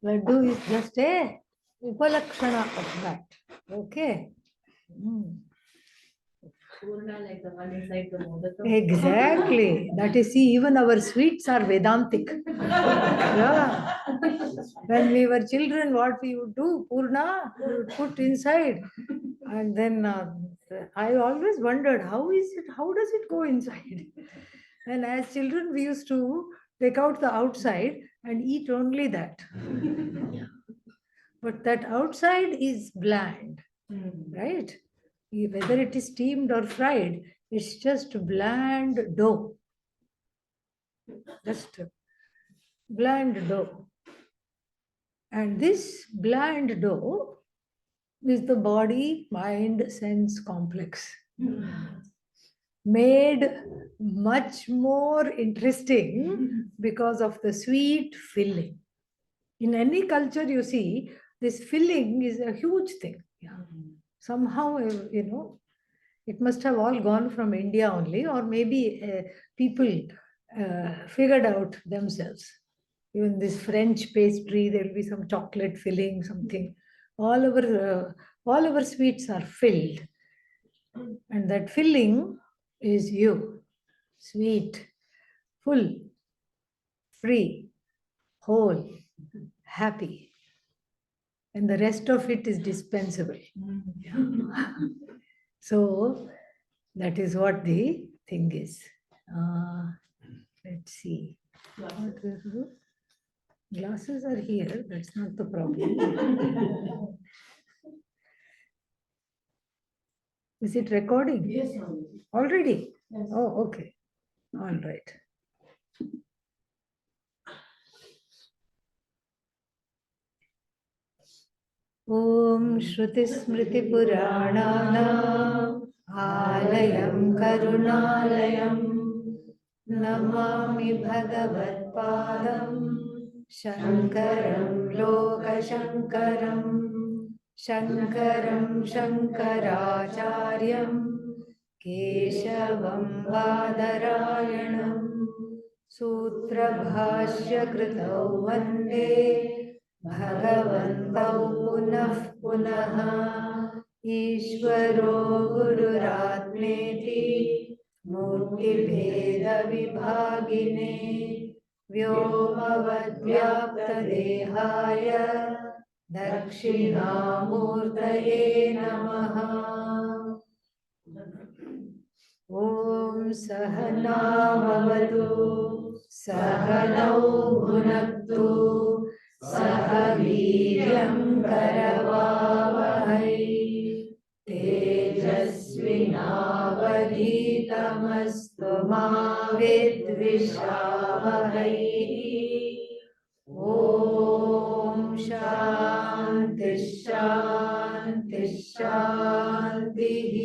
Laddu is just a upalakshana of that. Okay. Purna, like the one inside the modaka. Exactly. That is, see, even our sweets are Vedantic. Yeah. When we were children, what we would do, Purna, we would put inside. And then I always wondered, how is it, how does it go inside? And as children, we used to take out the outside and eat only that. But that outside is bland, right? Whether it is steamed or fried, it's just bland dough. Just bland dough. And this bland dough is the body mind sense complex, made much more interesting because of the sweet filling. In any culture, you see, this filling is a huge thing. Yeah. Somehow, it must have all gone from India only, or maybe people figured out themselves. Even this French pastry, there will be some chocolate filling, something. All our sweets are filled, and that filling is you, sweet, full, free, whole, happy, and the rest of it is dispensable. So that is what the thing is. Let's see. What will do? Glasses are here. That's not the problem. Is it recording? Yes. Already? Yes. Oh, okay. All right. ॐ श्रुतिस्मृतिपुराणानाम् आलयं करुणालयं नमामि भगवत्पादं शङ्करं लोकशङ्करं शङ्करं शङ्कराचार्यं केशवं बादरायणं सूत्रभाष्यकृतौ वन्दे भगवन्तौ पुनः पुनः ईश्वरो गुरुरात्मेति मूर्तिभेदविभागिने व्योमवद्व्याप्तदेहाय दक्षिणामूर्तये नमः। ॐ सहनाववतु सहनौ भुनक्तु सह वीर्यं करवावहै तेजस्विनावधीतमस्तु मा विद्विषावहै। ॐ शान्ति शान्ति शान्तिः।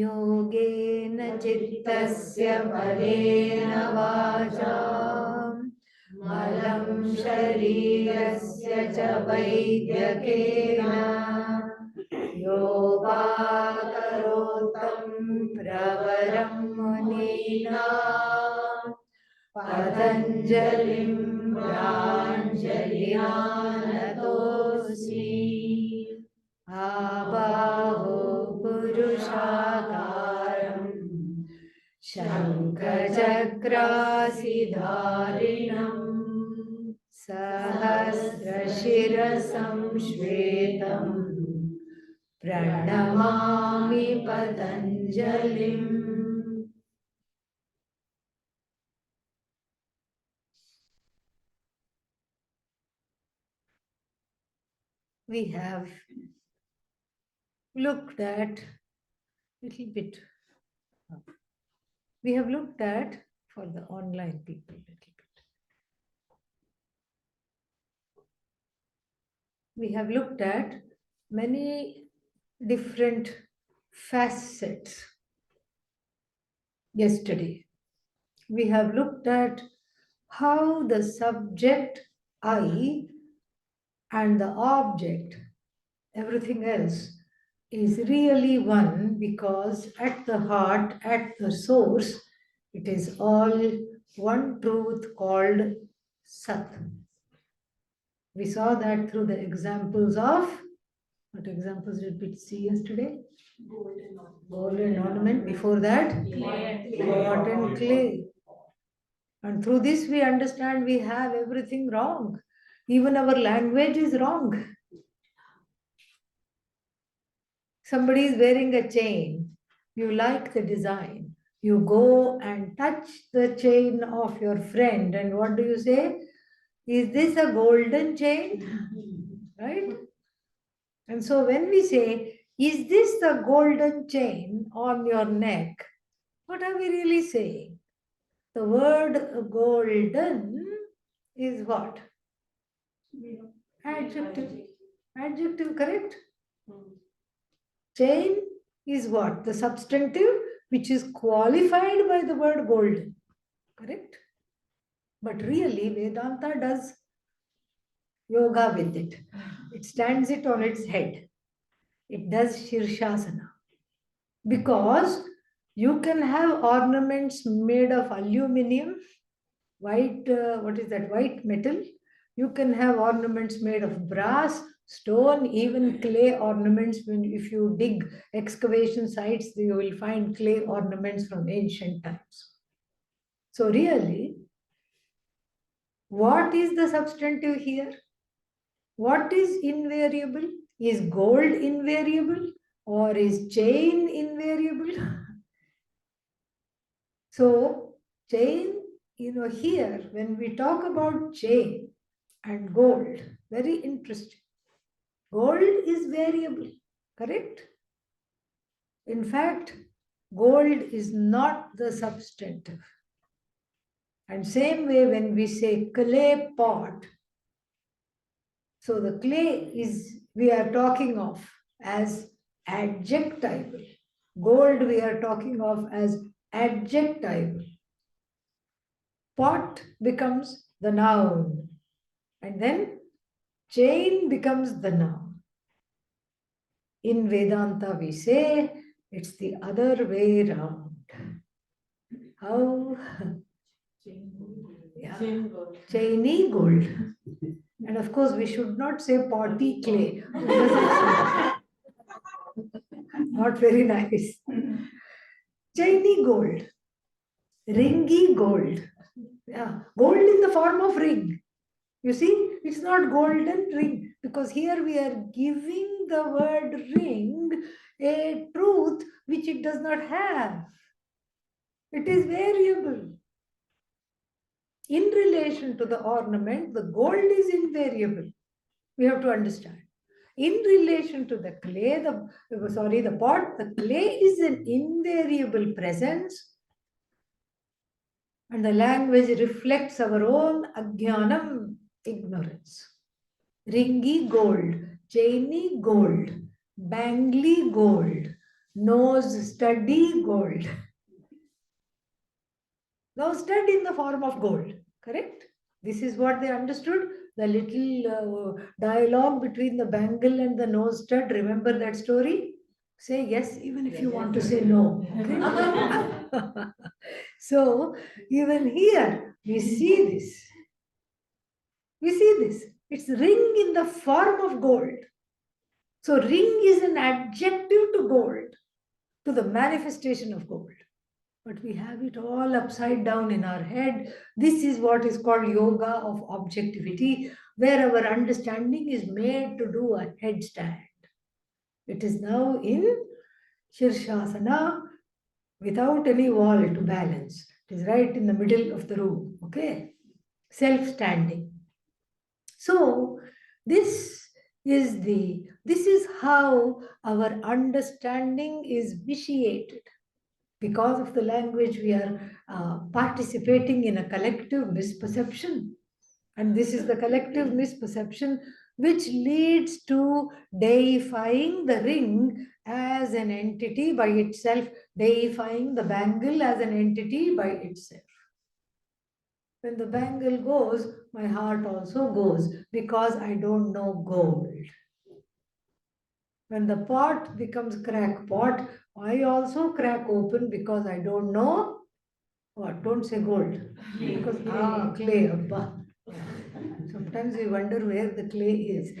योगेन चित्तस्य बलेन वाचा मलं शरीरस्य च वैद्यकेन योगाकरोतं प्रवरं मुनीना पतञ्जलिं प्राञ्जलिना नतोऽस्मि। आबाहो पुरुषाकारं शङ्खचक्रासिधारिणं सहस्रशिरसं श्वेतं प्रणमामि पतञ्जलिम्। We have looked at little bit. We have looked at for the online people little bit. We have looked at many different facets yesterday. We have looked at how the subject I and the object, everything else, is really one, because at the heart, at the source, it is all one truth called Sat. We saw that through the examples of, what examples did we see yesterday? Golden ornament. Before that, pot and clay. And through this we understand we have everything wrong. Even our language is wrong. Somebody is wearing a chain. You like the design. You go and touch the chain of your friend. And what do you say? Is this a golden chain? Right? And so when we say, is this the golden chain on your neck? What are we really saying? The word golden is what? Adjective. Adjective, correct? Chain is what? The substantive which is qualified by the word golden. Correct? But really, Vedanta does yoga with it. It stands it on its head. It does Shirshasana. Because you can have ornaments made of aluminum, white, what is that, white metal. You can have ornaments made of brass, stone, even clay ornaments. If you dig excavation sites, you will find clay ornaments from ancient times. So really, what is the substantive here? What is invariable? Is gold invariable or is chain invariable? So chain, here when we talk about chain and gold, very interesting. Gold is variable, correct? In fact, gold is not the substantive. And same way when we say clay pot, so the clay is, we are talking of as adjectival. Gold we are talking of as adjectival. Pot becomes the noun. And then chain becomes the noun. In Vedanta we say it's the other way around. How? Yeah. Chainy gold. And of course, we should not say potty clay. Not very nice. Chainy gold. Ringy gold. Yeah. Gold in the form of ring. You see, it's not golden ring. Because here we are giving the word ring a truth which it does not have. It is variable. In relation to the ornament, the gold is invariable. We have to understand. In relation to the clay, the pot, the clay is an invariable presence. And the language reflects our own ajnanam, ignorance. Ringy gold, chainy gold, bangly gold, nose studdy gold. Now stud in the form of gold, correct? This is what they understood. The little dialogue between the bangle and the nose stud. Remember that story? Say yes, even if you want to say no. Okay? So, even here, we see this. We see this. It's ring in the form of gold. So, ring is an adjective to gold, to the manifestation of gold. But we have it all upside down in our head. This is what is called yoga of objectivity, where our understanding is made to do a headstand. It is now in Shirshasana without any wall to balance. It is right in the middle of the room. Okay? Self-standing. So this is how our understanding is vitiated. Because of the language, we are participating in a collective misperception. And this is the collective misperception which leads to deifying the ring as an entity by itself, deifying the bangle as an entity by itself. When the bangle goes, my heart also goes because I don't know gold. When the pot becomes crackpot, I also crack open because I don't know what. Don't say gold. Because clay, abba. So Sometimes we wonder where the clay is.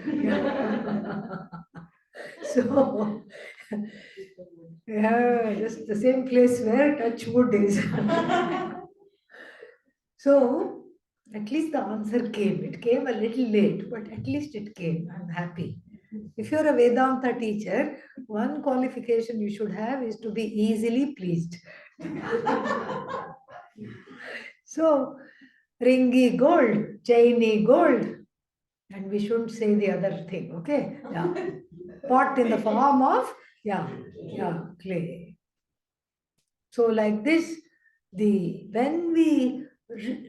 So, yeah, just the same place where touch wood is. So, at least the answer came. It came a little late, but at least it came. I'm happy. If you're a Vedanta teacher, one qualification you should have is to be easily pleased. So, ringy gold, chainy gold, and we shouldn't say the other thing, okay? Yeah. Pot in the form of, clay. So, like this, when we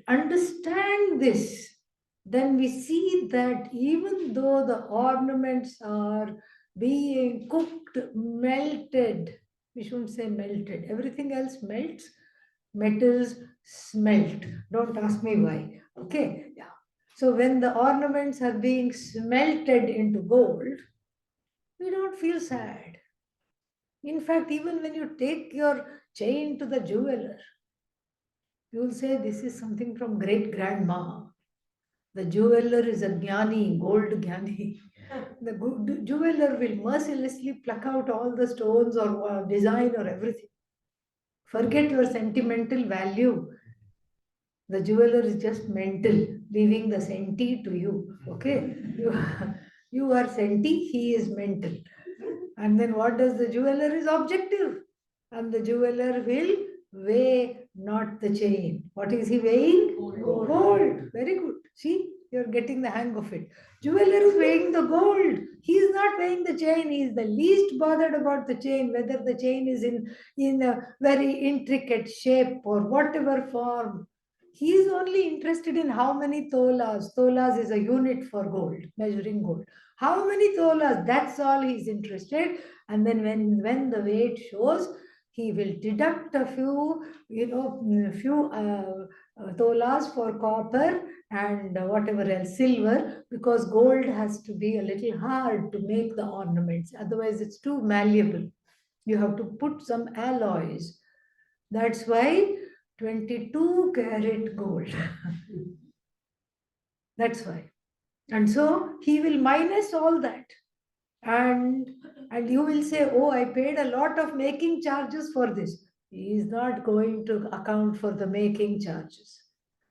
understand this, then we see that even though the ornaments are being cooked, melted, we shouldn't say melted, everything else melts, metals smelt. Don't ask me why. Okay, yeah. So when the ornaments are being smelted into gold, we don't feel sad. In fact, even when you take your chain to the jeweler, you will say, this is something from great grandma. The jeweler is a jnani, gold jnani. The jeweler will mercilessly pluck out all the stones or design or everything. Forget your sentimental value. The jeweler is just mental, leaving the senti to you. Okay? You are senti, he is mental. And then what does the jeweler is objective? And the jeweler will weigh not the chain. What is he weighing? Gold. Very good. See, you're getting the hang of it. Jeweler is weighing the gold. He is not weighing the chain. He is the least bothered about the chain, whether the chain is in a very intricate shape or whatever form. He is only interested in how many tolas. Tolas is a unit for gold, measuring gold. How many tolas? That's all he's interested. And then when the weight shows, he will deduct a few, tolas for copper and whatever else, silver, because gold has to be a little hard to make the ornaments. Otherwise, it's too malleable. You have to put some alloys. That's why 22 karat gold. That's why. And so he will minus all that. And you will say, oh, I paid a lot of making charges for this. He is not going to account for the making charges.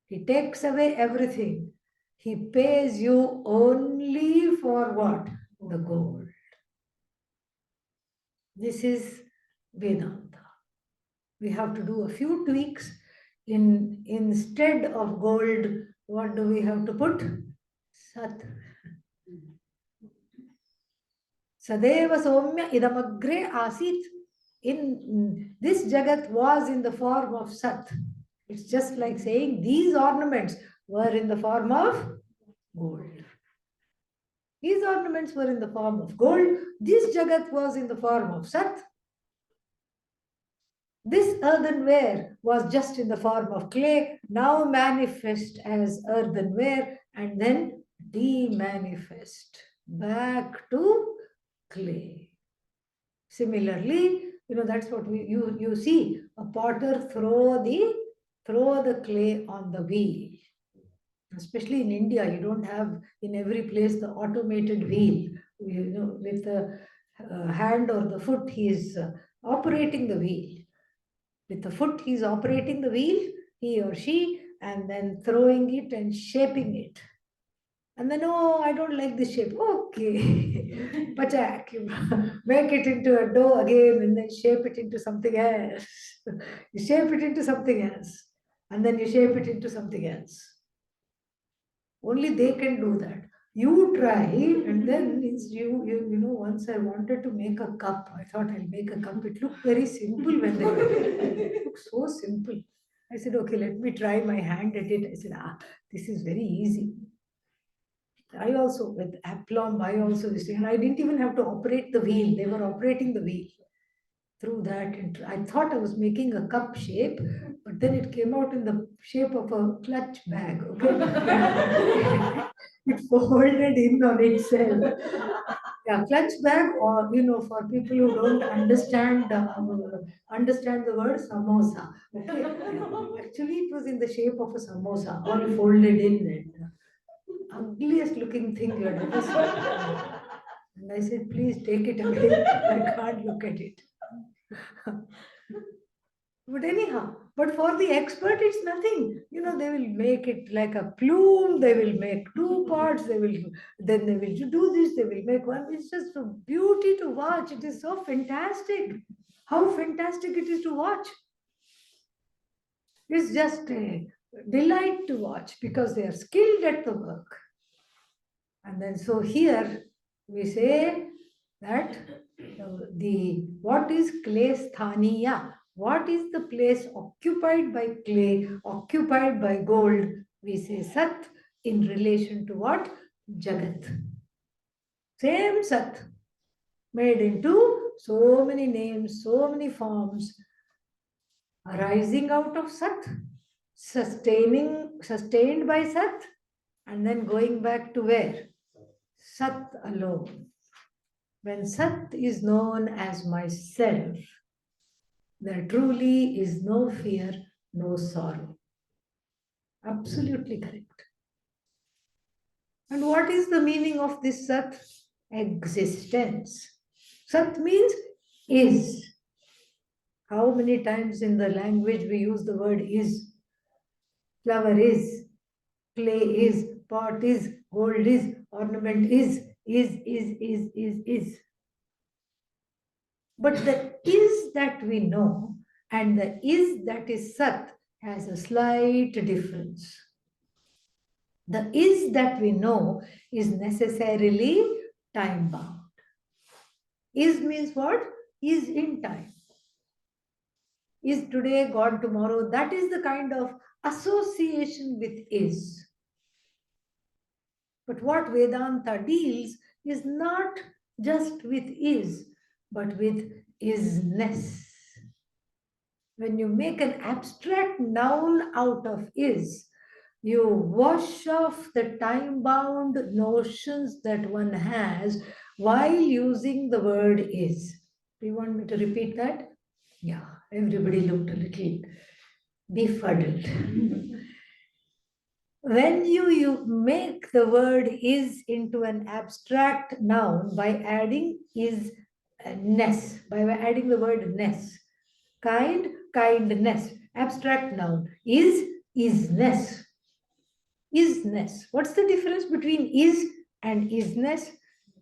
He takes away everything. He pays you only for what? The gold. This is Vedanta. We have to do a few tweaks. Instead of gold, what do we have to put? Sat. Sadeva Somya idamagre asit. In this Jagat was in the form of Sat. It's just like saying these ornaments were in the form of gold. These ornaments were in the form of gold. This Jagat was in the form of Sat. This earthenware was just in the form of clay, now manifest as earthenware and then demanifest back to clay. Similarly, that's what you see a potter throw the clay on the wheel. Especially in India, you don't have in every place the automated wheel. With the hand or the foot, he is operating the wheel. With the foot, he is operating the wheel, he or she, and then throwing it and shaping it. And then, oh, I don't like this shape. Okay. Pachak, you make it into a dough again and then shape it into something else. You shape it into something else. And then you shape it into something else. Only they can do that. You try, and then once I wanted to make a cup. I thought I'll make a cup. It looked very simple when they it looked so simple. I said, okay, let me try my hand at it. I said, this is very easy. I also, with aplomb, I also and I didn't even have to operate the wheel. They were operating the wheel through that. And I thought I was making a cup shape, but then it came out in the shape of a clutch bag. Okay, it folded in on itself. Yeah, clutch bag, or for people who don't understand the word samosa. Okay, actually, it was in the shape of a samosa, all folded in. And ugliest looking thing you had ever seen. And I said, please take it away. I can't look at it. But anyhow, but for the expert, it's nothing. You know, they will make it like a plume, they will make two parts, then they will do this, they will make one. It's just a beauty to watch. It is so fantastic. How fantastic it is to watch. It's just a delight to watch because they are skilled at the work. And then so here we say that the what is clay sthaniya? What is the place occupied by clay, occupied by gold? We say Sat in relation to what? Jagat. Same Sat, made into so many names, so many forms, arising out of Sat, sustained by Sat, and then going back to where? Sat alone. When Sat is known as myself, there truly is no fear, no sorrow. Absolutely correct. And what is the meaning of this Sat? Existence. Sat means is. How many times in the language we use the word is? Flower is, clay is, pot is, gold is, ornament is. But the is that we know and the is that is Sat has a slight difference. The is that we know is necessarily time bound. Is means what? Is in time. Is today, gone tomorrow. That is the kind of association with is. But what Vedanta deals is not just with is, but with isness. When you make an abstract noun out of is, you wash off the time-bound notions that one has while using the word is. Do you want me to repeat that? Yeah, everybody looked a little befuddled. When you make the word is into an abstract noun by adding is-ness, by adding the word ness, kind, kindness, abstract noun, isness. Isness. What's the difference between is and isness?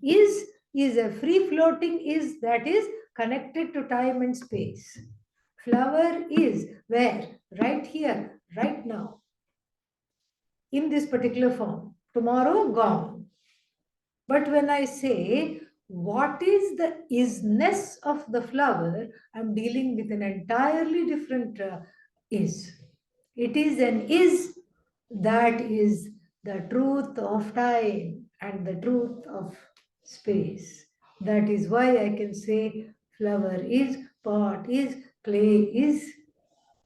Is a free floating is that is connected to time and space. Flower is where? Right here, right now, in this particular form. Tomorrow, gone. But when I say, what is the isness of the flower, I'm dealing with an entirely different is. It is an is that is the truth of time and the truth of space. That is why I can say flower is, pot is, clay is,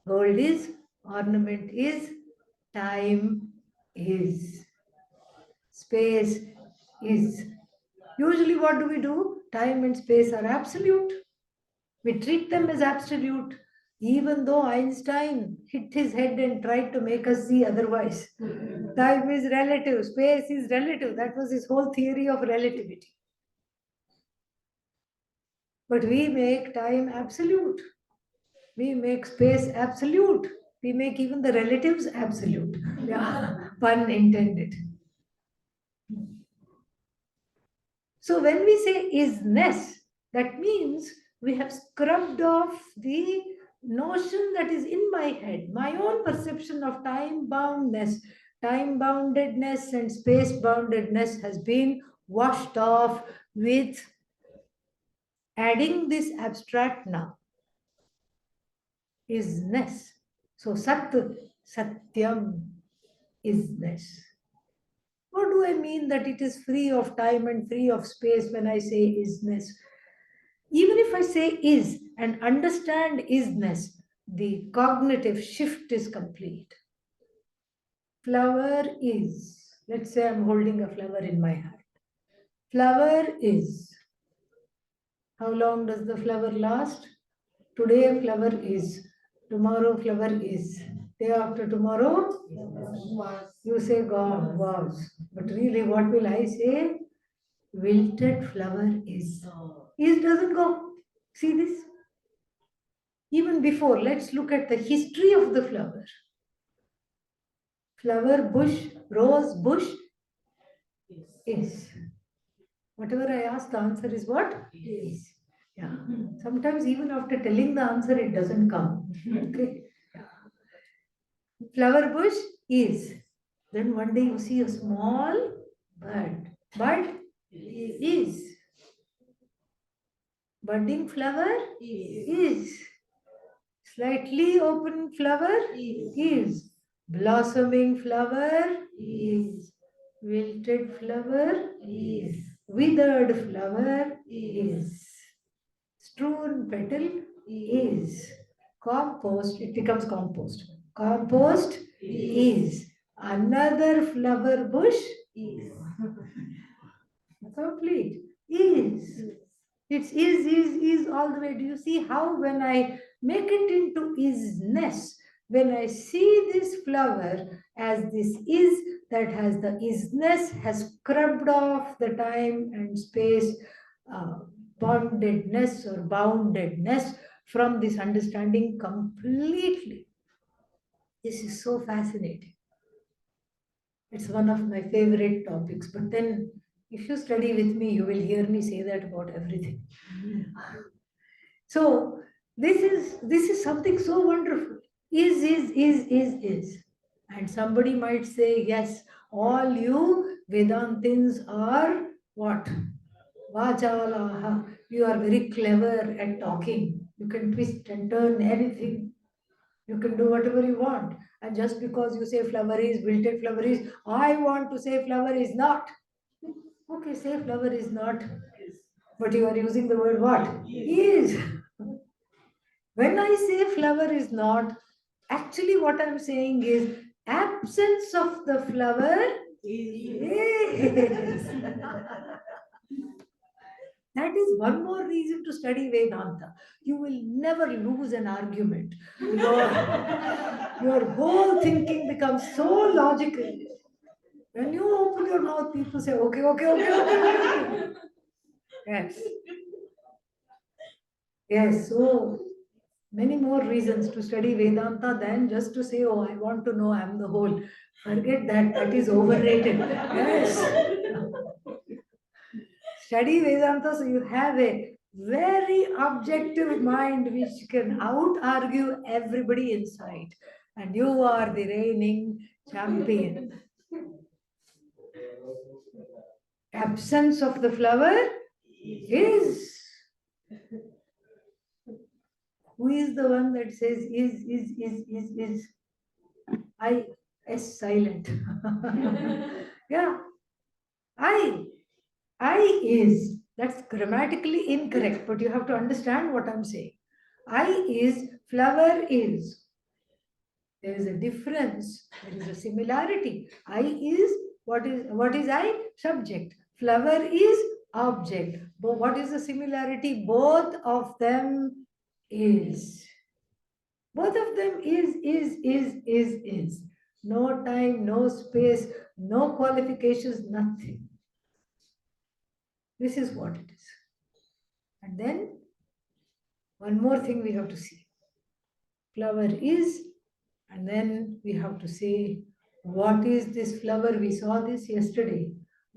gold is, ornament is, time is, space is. Usually what do we do? Time and space are absolute. We treat them as absolute, even though Einstein hit his head and tried to make us see otherwise. Time is relative, space is relative. That was his whole theory of relativity. But we make time absolute. We make space absolute. We make even the relatives absolute. Yeah, pun intended. So when we say isness, that means we have scrubbed off the notion that is in my head, my own perception of time boundedness and space boundedness has been washed off with adding this abstract noun, isness. So Sat, Satyam, isness. What do I mean that it is free of time and free of space when I say isness? Even if I say is and understand isness, the cognitive shift is complete. Flower is. Let's say I'm holding a flower in my hand. Flower is. How long does the flower last? Today flower is. Tomorrow flower is. Day after tomorrow, you say God was. But really, what will I say? Wilted flower is. Is doesn't go. See this? Even before, let's look at the history of the flower. Flower, bush, rose, bush is. Whatever I ask, the answer is what? Is. Yeah. Sometimes even after telling the answer, it doesn't come. Okay. Yeah. Flower bush is. Then one day you see a small bud. Bud is. Budding flower is. Slightly open flower is. Blossoming flower is. Wilted flower is. Withered flower is. Strewn petal is. Compost, it becomes compost. Compost is. Another flower bush is. Complete. Is. It's is all the way. Do you see how when I make it into isness, when I see this flower as this is that has the isness, has scrubbed off the time and space bondedness or boundedness from this understanding completely. This is so fascinating. It's one of my favorite topics. But then, if you study with me, you will hear me say that about everything. So this is something so wonderful. Is. And somebody might say, yes, all you Vedantins are what? Vachalaha. You are very clever at talking. You can twist and turn anything. You can do whatever you want. And just because you say flower is, wilted flower is, I want to say flower is not. Okay, say flower is not. But you are using the word what? Is. When I say flower is not, actually what I'm saying is absence of the flower is. That is one more reason to study Vedanta. You will never lose an argument. Your whole thinking becomes so logical. When you open your mouth, people say, okay. Yes. Yes, so many more reasons to study Vedanta than just to say, oh, I want to know I'm the whole. Forget that, that is overrated. Yes. Study Vedanta so you have a very objective mind which can out argue everybody inside. And you are the reigning champion. Absence of the flower is. Who is the one that says is? I, S silent. Yeah. I is. That's grammatically incorrect, but you have to understand what I'm saying. I is, flower is. There is a difference. There is a similarity. I is, what is I? Subject. Flower is object. But what is the similarity? Both of them is. Both of them is. No time, no space, no qualifications, nothing. This is what it is. And then one more thing we have to see. Flower is, and then we have to say, what is this flower? We saw this yesterday.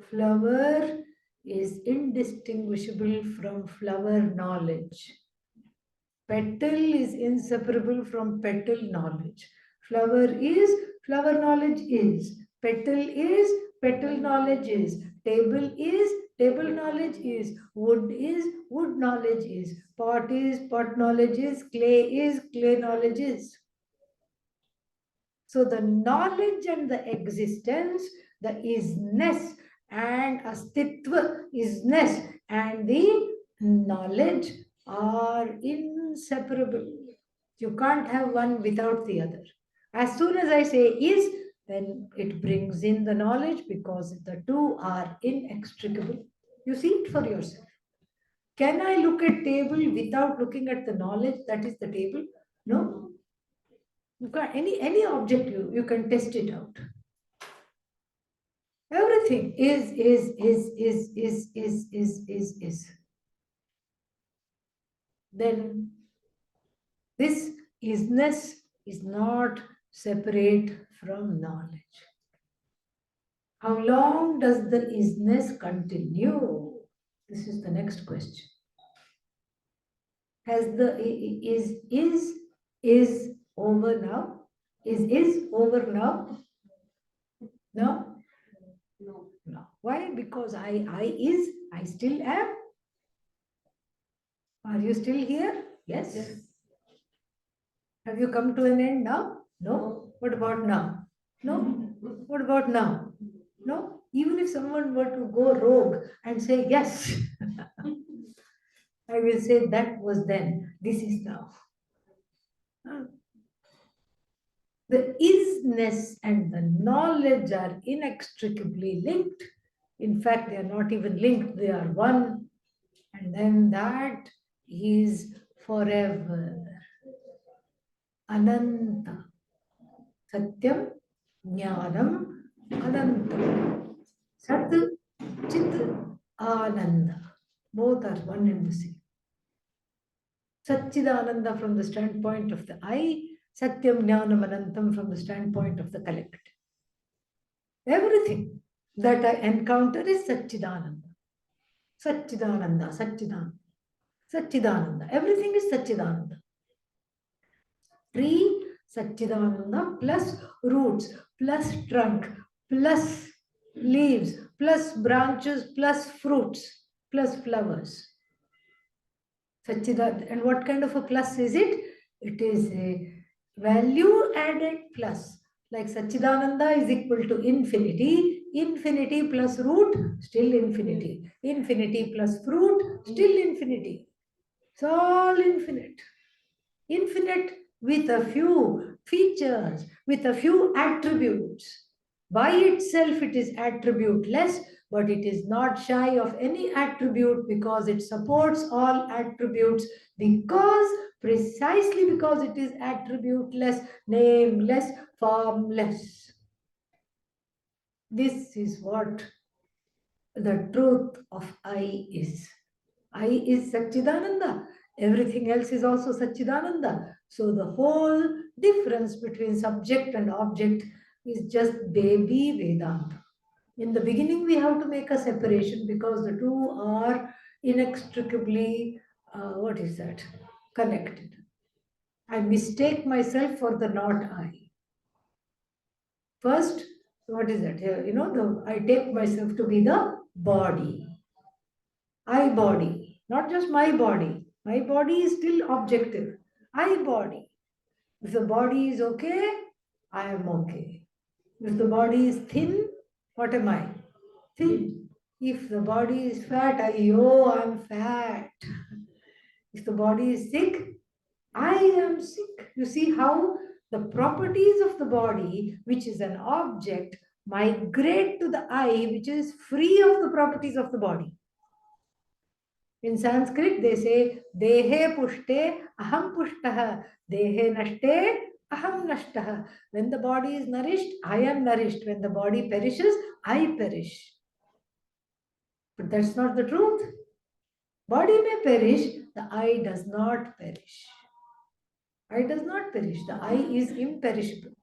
Flower is indistinguishable from flower knowledge. Petal is inseparable from petal knowledge. Flower is, flower knowledge is. Petal is, petal knowledge is. Table is, table knowledge is. Wood is, wood knowledge is. Pot is, pot knowledge is. Clay knowledge is. So the knowledge and the existence, the isness and astitva, isness and the knowledge are inseparable. You can't have one without the other. As soon as I say is, then it brings in the knowledge because the two are inextricable. You see it for yourself. Can I look at table without looking at the knowledge that is the table? No. You can any object you can test it out. Everything is. Then this isness is not separate from knowledge. How long does the isness continue? This is the next question. Has the is over now? Is over now? No? No. No. Why? Because I still am. Are you still here? Yes. Yes. Have you come to an end now? No. No. What about now? No. What about now? No. Even if someone were to go rogue and say yes, I will say that was then, this is now. The isness and the knowledge are inextricably linked. In fact, they are not even linked, they are one. And then that is forever. Ananta. Satyam, Jnanam, Anantam. Sat, Chit, Ananda. Both are one and the same. Satchidananda from the standpoint of the I, Satyam Jnanam Anantam from the standpoint of the collective. Everything that I encounter is Satchidananda. Satchidananda, Satchidananda. Satchidananda. Everything is Satchidananda. Tree, Satchidananda plus roots, plus trunk, plus leaves, plus branches, plus fruits, plus flowers. Satchidananda. And what kind of a plus is it? It is a value added plus. Like Satchidananda is equal to infinity. Infinity plus root, still infinity. Infinity plus fruit, still infinity. It's all infinite. Infinite with a few features, with a few attributes. By itself, it is attributeless, but it is not shy of any attribute because it supports all attributes, precisely because it is attributeless, nameless, formless. This is what the truth of I is. I is Satchidananda. Everything else is also Satchidananda. So the whole difference between subject and object is just baby Vedanta. In the beginning, we have to make a separation because the two are inextricably, connected. I mistake myself for the not I. First, what is that? I take myself to be the body. I body, not just my body. My body is still objective. I body. If the body is okay, I am okay. If the body is thin, what am I? Thin. If the body is fat, I'm fat. If the body is sick, I am sick. You see how the properties of the body, which is an object, migrate to the I, which is free of the properties of the body. In Sanskrit, they say, Dehe pushte aham pushtah, Dehe nashte aham nashtah. When the body is nourished, I am nourished. When the body perishes, I perish. But that's not the truth. Body may perish, the I does not perish. I does not perish. The I is imperishable.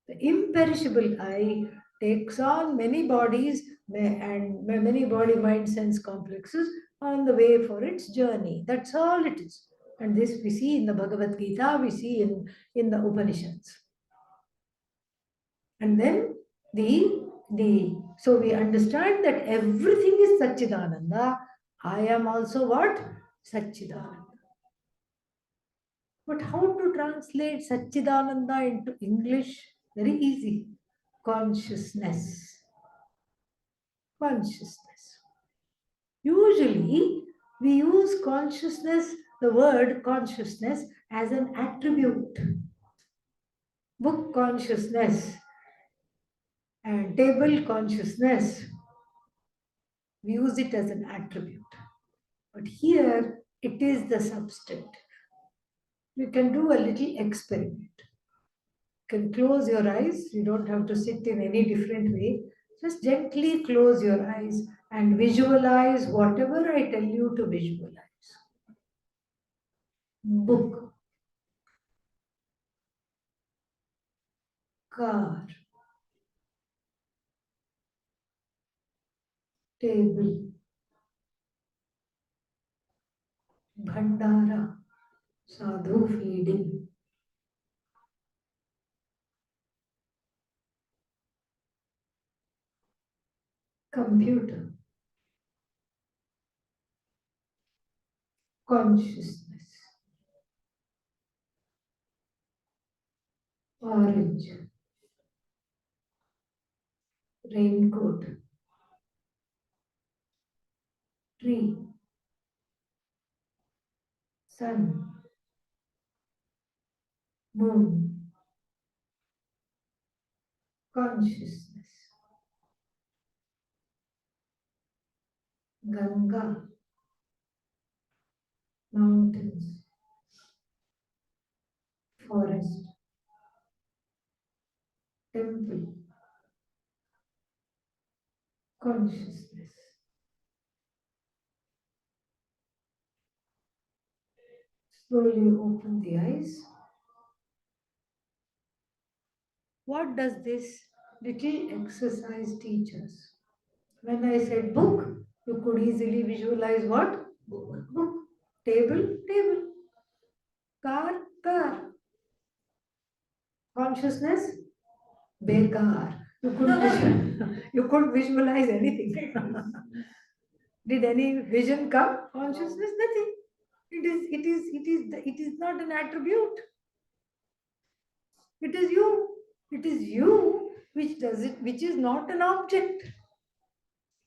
The imperishable I takes on many bodies and many body, mind, sense complexes on the way for its journey. That's all it is. And this we see in the Bhagavad Gita, we see in the Upanishads. And then so we understand that everything is Satchidananda. I am also what? Satchidananda. But how to translate Satchidananda into English? Very easy. Consciousness. Consciousness. Usually, we use consciousness, the word consciousness, as an attribute. Book consciousness and table consciousness. We use it as an attribute. But here, it is the substantive. We can do a little experiment. can close your eyes. You don't have to sit in any different way. Just gently close your eyes and visualize whatever I tell you to visualize. Book, car, table, bhandara, sadhu feeding, computer, consciousness, orange, raincoat, tree, sun, moon, consciousness, Ganga, mountains, forest, temple, consciousness. Slowly open the eyes. What does this little exercise teach us? When I said book, you could easily visualize what? Book. Book. Table, table. Car, car. Consciousness, bekar. You couldn't visualize anything. Did any vision come? Consciousness, nothing. It is not an attribute. It is you. It is you which does it, which is not an object.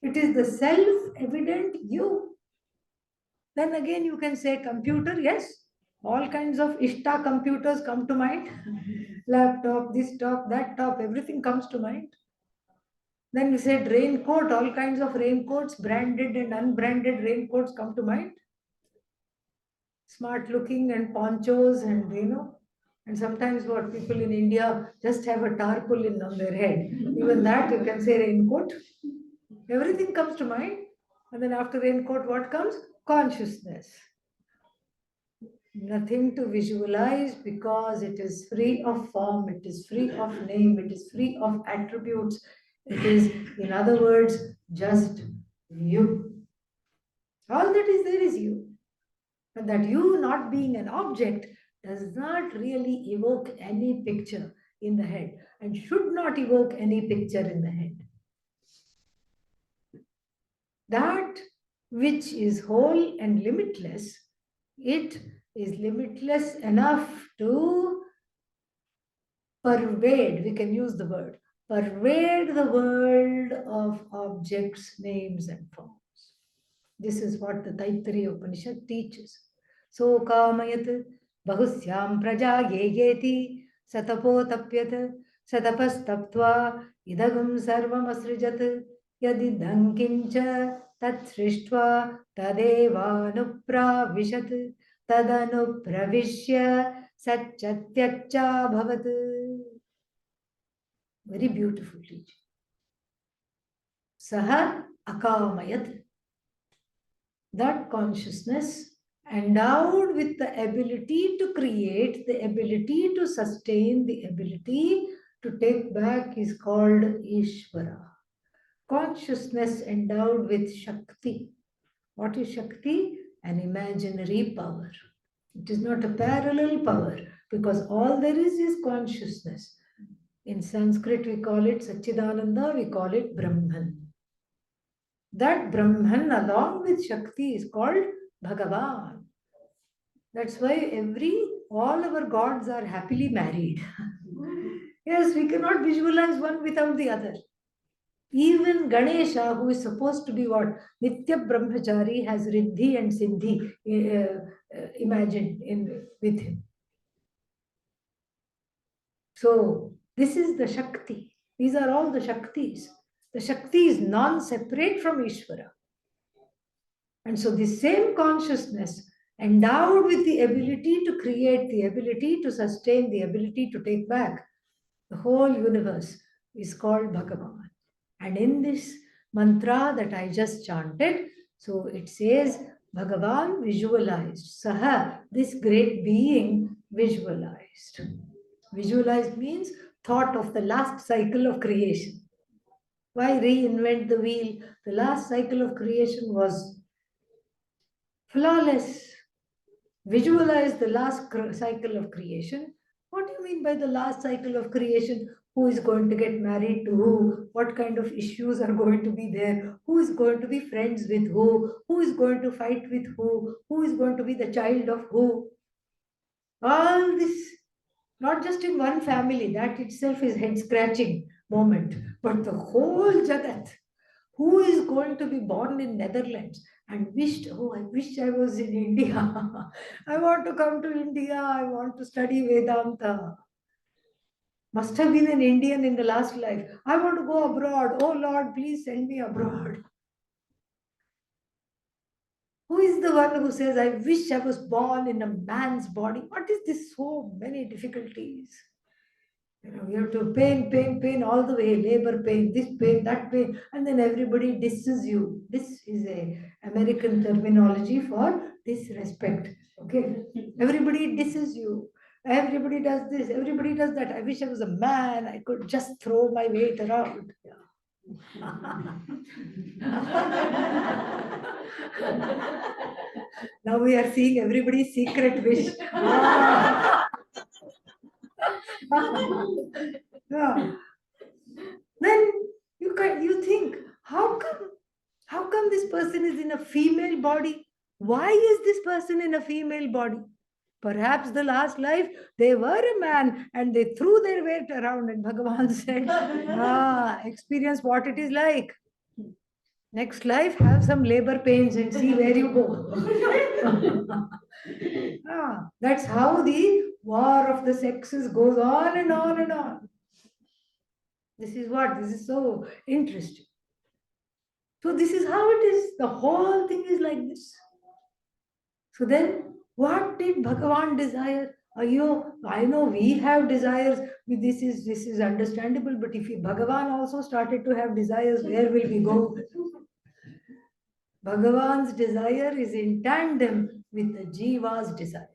It is the self-evident you. Then again you can say computer, yes. All kinds of Ishta computers come to mind. Laptop, this top, that top, everything comes to mind. Then we said raincoat, all kinds of raincoats, branded and unbranded raincoats come to mind. Smart looking and ponchos and sometimes what people in India just have a tarpaulin on their head. Even that you can say raincoat. Everything comes to mind. And then after raincoat, what comes? Consciousness. Nothing to visualize because it is free of form, it is free of name, it is free of attributes. It is, in other words, just you. All that is there is you. And that you not being an object does not really evoke any picture in the head and should not evoke any picture in the head. That which is whole and limitless, it is limitless enough to pervade, we can use the word, pervade the world of objects, names, and forms. This is what the Taittiriya Upanishad teaches. So kamayat bahusyam praja yeti satapotapyat satapastaptva idagam sarvam asrijat yadidam kincha tat srishtva tadevanupravishat tadanupravishya satchatyacha bhavat. Very beautiful teaching. Saha akamayat. That consciousness endowed with the ability to create, the ability to sustain, the ability to take back is called Ishvara. Consciousness endowed with Shakti. What is Shakti? An imaginary power. It is not a parallel power because all there is consciousness. In Sanskrit we call it Satchidananda, we call it Brahman. That Brahman along with Shakti is called Bhagavan. That's why all our gods are happily married. Yes, we cannot visualize one without the other. Even Ganesha, who is supposed to be what? Nitya Brahmachari, has Riddhi and Siddhi imagined with him. So, this is the Shakti. These are all the Shaktis. The Shakti is non-separate from Ishvara. And so the same consciousness endowed with the ability to create, the ability to sustain, the ability to take back, The whole universe is called Bhagavan. And in this mantra that I just chanted, so it says, Bhagavan visualized. Saha, this great being visualized. Visualized means thought of the last cycle of creation. Why reinvent the wheel? The last cycle of creation was flawless. Visualize the last cycle of creation. What do you mean by the last cycle of creation? Who is going to get married to who? What kind of issues are going to be there? Who is going to be friends with who? Who is going to fight with who? Who is going to be the child of who? All this, not just in one family, that itself is head scratching moment, but the whole Jagat. Who is going to be born in Netherlands and wished, oh, I wish I was in India. I want to come to India. I want to study Vedanta. Must have been an Indian in the last life. I want to go abroad. Oh Lord, please send me abroad. Who is the one who says, I wish I was born in a man's body? What is this? So many difficulties. You have to pain all the way, labor pain, this pain, that pain, and then everybody disses you. This is a American terminology for disrespect. Okay, everybody disses you. Everybody does this. Everybody does that. I wish I was a man. I could just throw my weight around. Now we are seeing everybody's secret wish. Yeah. Then you think, how come this person is in a female body? Why is this person in a female body? Perhaps the last life they were a man and they threw their weight around, and Bhagavan said, experience what it is like. Next life, have some labor pains and see where you go. That's how the war of the sexes goes on and on and on. This is so interesting. So this is how it is. The whole thing is like this. So then, what did Bhagavan desire? I know we have desires. This is understandable. But if Bhagavan also started to have desires, where will we go? Bhagavan's desire is in tandem with the Jiva's desire.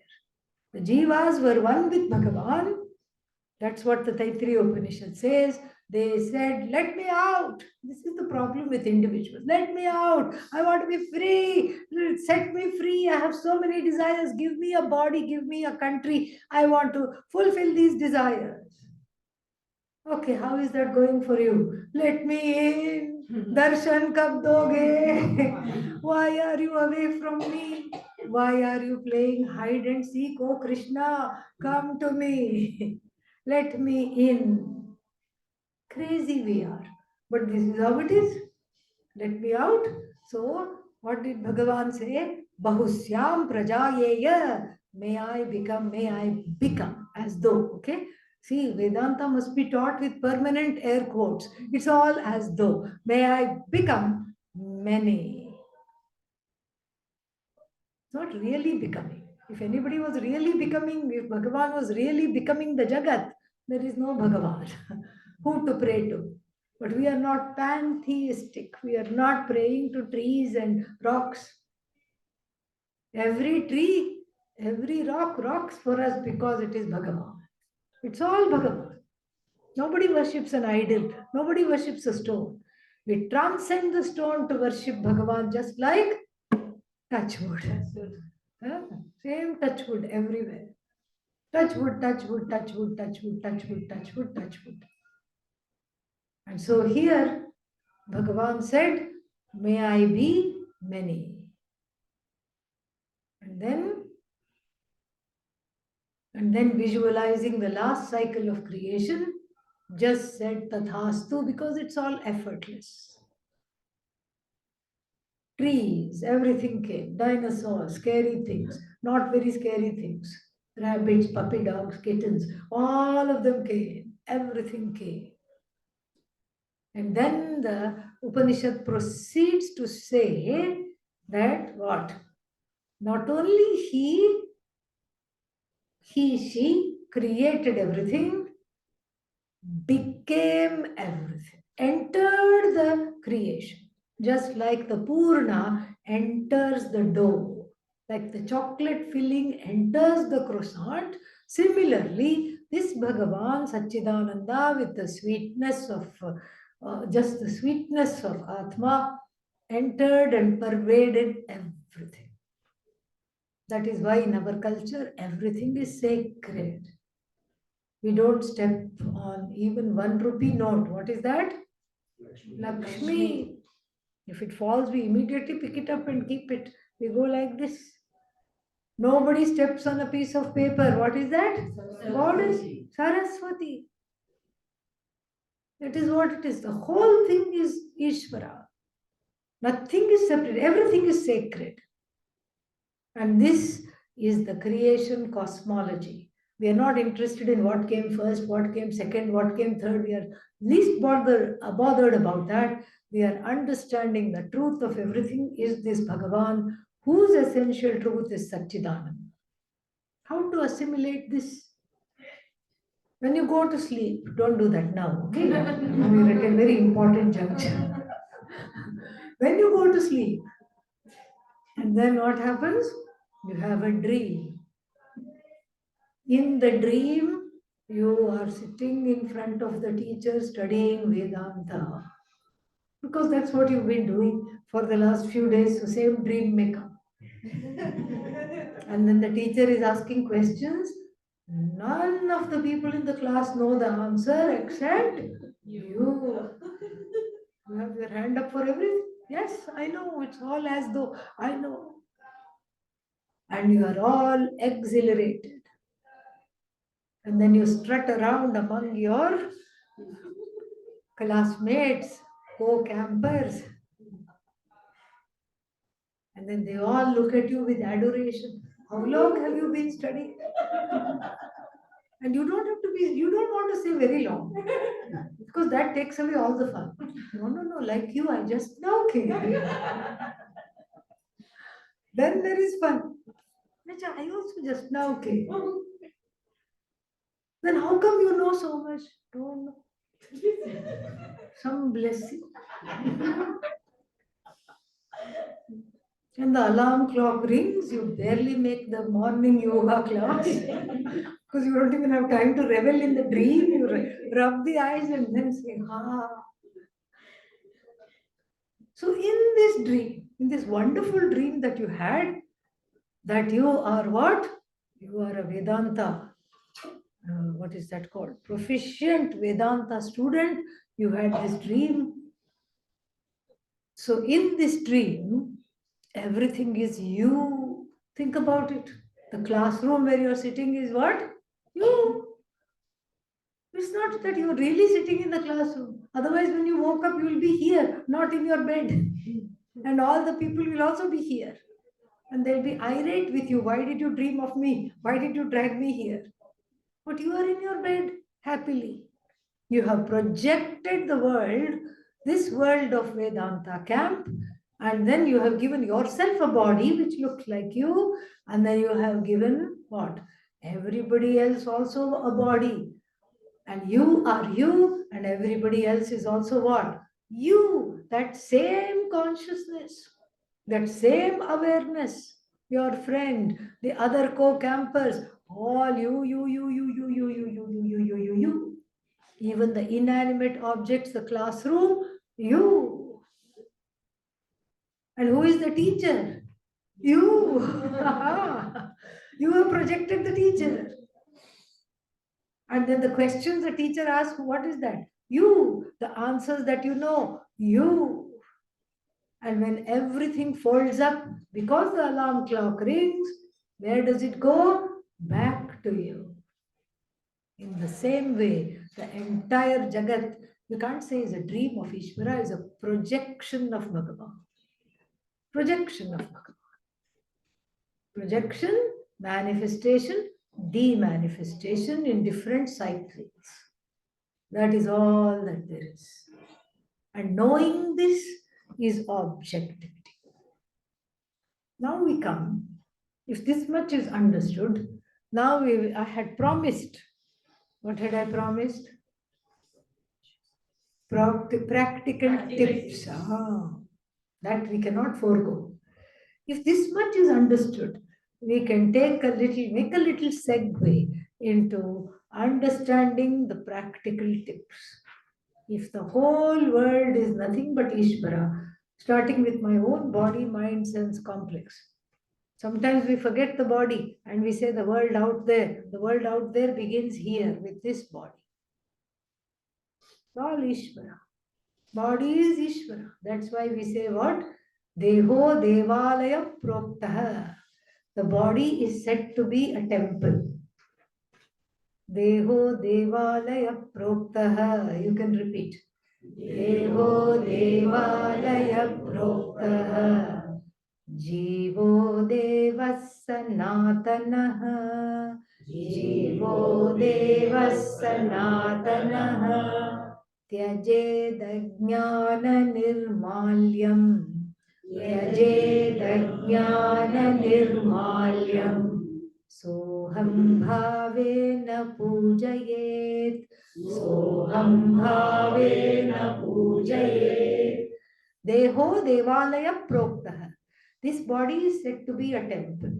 The Jivas were one with Bhagavan. That's what the Taittiriya Upanishad says. They said, let me out. This is the problem with individuals. Let me out. I want to be free. Set me free. I have so many desires. Give me a body. Give me a country. I want to fulfill these desires. Okay, how is that going for you? Let me in. Darshan kab doge? Why are you away from me? Why are you playing hide and seek? Oh Krishna, come to me. Let me in. Crazy we are. But this is how it is. Let me out. So, what did Bhagavan say? Bahusyam prajayeya. May I become. As though, okay? See, Vedanta must be taught with permanent air quotes. It's all as though. May I become many. It's not really becoming. If anybody was really becoming, if Bhagavan was really becoming the Jagat, there is no Bhagavan. Who to pray to? But we are not pantheistic. We are not praying to trees and rocks. Every tree, every rock rocks for us because it is Bhagavan. It's all Bhagavan. Nobody worships an idol. Nobody worships a stone. We transcend the stone to worship Bhagavan just like touchwood. Same touchwood everywhere. Touchwood, touchwood, touchwood, touchwood, touchwood, touchwood, touchwood. And so here, Bhagavan said, may I be many. And then visualizing the last cycle of creation, just said Tathastu because it's all effortless. Trees, everything came, dinosaurs, scary things, not very scary things, rabbits, puppy dogs, kittens, all of them came, everything came. And then the Upanishad proceeds to say that what? Not only she created everything, became everything, entered the creation, just like the Purna enters the dough, like the chocolate filling enters the croissant. Similarly, this Bhagavan Satchidananda, with the sweetness of just the sweetness of Atma, entered and pervaded everything. That is why in our culture everything is sacred. We don't step on even 1 rupee note. What is that? Lakshmi. If it falls, we immediately pick it up and keep it. We go like this. Nobody steps on a piece of paper. What is that? Goddess Saraswati. That is what it is. The whole thing is Ishvara. Nothing is separate. Everything is sacred. And this is the creation cosmology. We are not interested in what came first, what came second, what came third. We are least bothered about that. We are understanding the truth of everything is this Bhagavan, whose essential truth is Satchidananda. How to assimilate this? When you go to sleep, don't do that now, okay? We're at a very important junction. When you go to sleep, and then what happens? You have a dream. In the dream, you are sitting in front of the teacher studying Vedanta. Because that's what you've been doing for the last few days, so same dream may come. And then the teacher is asking questions. None of the people in the class know the answer except you. You have your hand up for everything. Yes, I know. It's all as though I know. And you are all exhilarated. And then you strut around among your classmates, co-campers. And then they all look at you with adoration. How long have you been studying? And you don't have to be, you don't want to say very long. Because that takes away all the fun. No, like you, I just now came. Then there is fun. I also just now came. Then how come you know so much? Don't know. Some blessing. And the alarm clock rings, you barely make the morning yoga class because you don't even have time to revel in the dream. You rub the eyes and then say, ah. So, in this dream, in this wonderful dream that you had, that you are what? You are a Vedanta. What is that called? Proficient Vedanta student. You had this dream. So, in this dream, everything is you. Think about it. The classroom where you're sitting is what? You. It's not that you're really sitting in the classroom. Otherwise, when you woke up, you will be here, not in your bed. And all the people will also be here. And they'll be irate with you. Why did you dream of me? Why did you drag me here? But you are in your bed happily. You have projected the world, this world of Vedanta camp, and then you have given yourself a body which looks like you, and then you have given what? Everybody else also a body. And you are you, and everybody else is also what? You. That same consciousness, that same awareness, your friend, the other co-campers, all you. Even the inanimate objects, the classroom, you. And who is the teacher? You. You have projected the teacher. And then the questions the teacher asks, what is that? You. The answers that you know, you. And when everything folds up, because the alarm clock rings, where does it go? Back to you. In the same way, the entire Jagat, you can't say is a dream of Ishvara, is a projection of Bhagavan. Projection of Bhagavan. Projection, manifestation, demanifestation in different cycles. That is all that there is. And knowing this is objectivity. Now we come, if this much is understood, now I had promised. What had I promised? practical tips that we cannot forego. If this much is understood, we can make a little segue into understanding the practical tips. If the whole world is nothing but Ishvara, starting with my own body, mind, sense complex. Sometimes we forget the body and we say the world out there. The world out there begins here with this body. All Ishvara. Body is Ishvara. That's why we say what? Deho Devalaya Proktaha. The body is said to be a temple. Deho Devalaya Proktaha. You can repeat. Deho Devalaya Proktaha. Jivo Devas Sanatanaha. Jivo Devas Sanatanaha. त्यजेदज्ञाननिर्माल्यम् त्यजेदज्ञाननिर्माल्यम् सोऽहं भावेन पूजयेत् सोऽहं भावेन पूजयेत् देहो देवालय प्रोक्तः. This body is said to be a temple.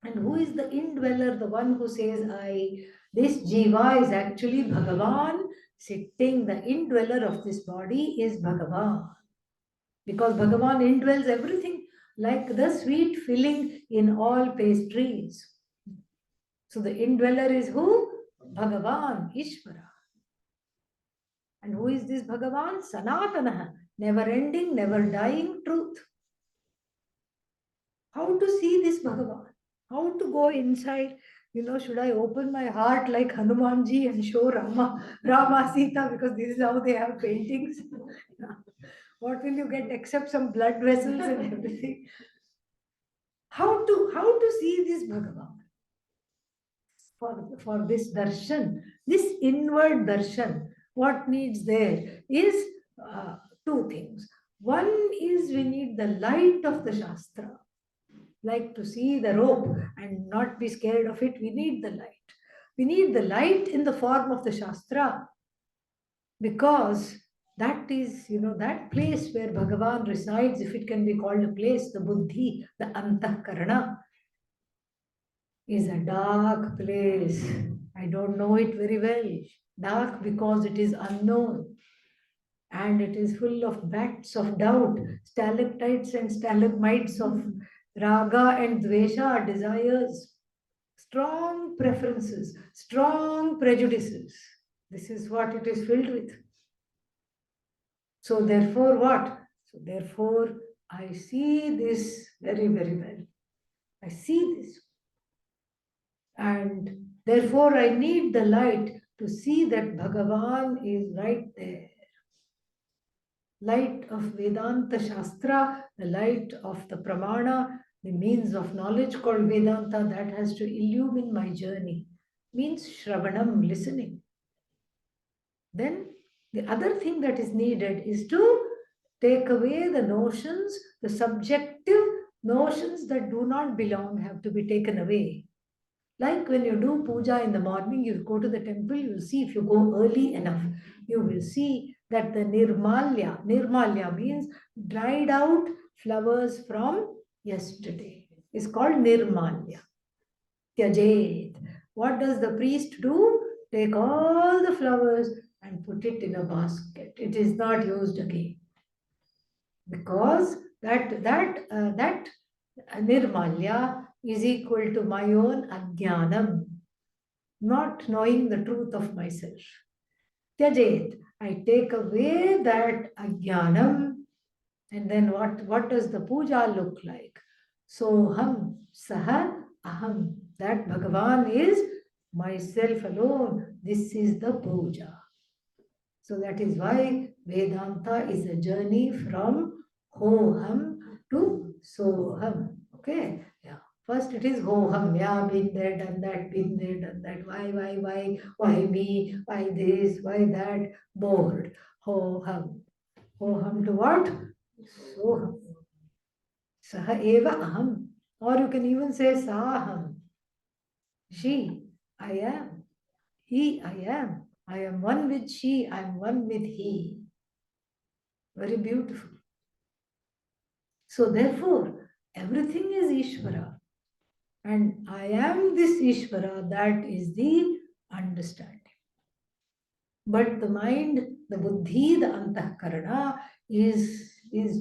And who is the indweller, the one who says I? This jiva is actually Bhagavan sitting. The indweller of this body is Bhagavan. Because Bhagavan indwells everything like the sweet filling in all pastries. So the indweller is who? Bhagavan, Ishvara. And who is this Bhagavan? Sanatana, never ending, never dying truth. How to see this Bhagavan? How to go inside? Should I open my heart like Hanumanji and show Rama Sita, because this is how they have paintings? What will you get except some blood vessels and everything? How to see this Bhagavan? For this darshan, this inward darshan, what needs there is two things. One is we need the light of the Shastra. Like to see the rope and not be scared of it, we need the light. We need the light in the form of the Shastra, because that is, that place where Bhagavan resides, if it can be called a place, the buddhi, the antahkarana, is a dark place. I don't know it very well. Dark because it is unknown. And it is full of bats of doubt, stalactites and stalagmites of raga and dvesha, desires, strong preferences, strong prejudices. This is what it is filled with. So therefore what? So therefore I see this very, very well. I see this. And therefore I need the light to see that Bhagavan is right there. Light of Vedanta Shastra, the light of the Pramana, the means of knowledge called Vedanta, that has to illumine my journey. Means Shravanam, listening. Then the other thing that is needed is to take away the notions, the subjective notions that do not belong have to be taken away. Like when you do puja in the morning, you go to the temple, you will see, if you go early enough, you will see that the nirmalya means dried out flowers from yesterday, is called nirmalya. Tyajet. What does the priest do? Take all the flowers and put it in a basket. It is not used again. Because that nirmalya is equal to my own ajnanam, not knowing the truth of myself. Tyajet, I take away that ajnanam, and then what does the puja look like? Soham, saha, aham. That Bhagavan is myself alone. This is the puja. So that is why Vedanta is a journey from Hoham to Soham. Okay? Yeah. First it is Hoham. Yeah, been there, done that, been there, done that. Why me? Why this? Why that? Bored. Hoham. Hoham to what? Soham. Saha eva aham. Or you can even say Saham. She, I am. He, I am. I am one with she, I am one with he. Very beautiful. So therefore, everything is Ishvara. And I am this Ishvara, that is the understanding. But the mind, the buddhi, the antahkarana is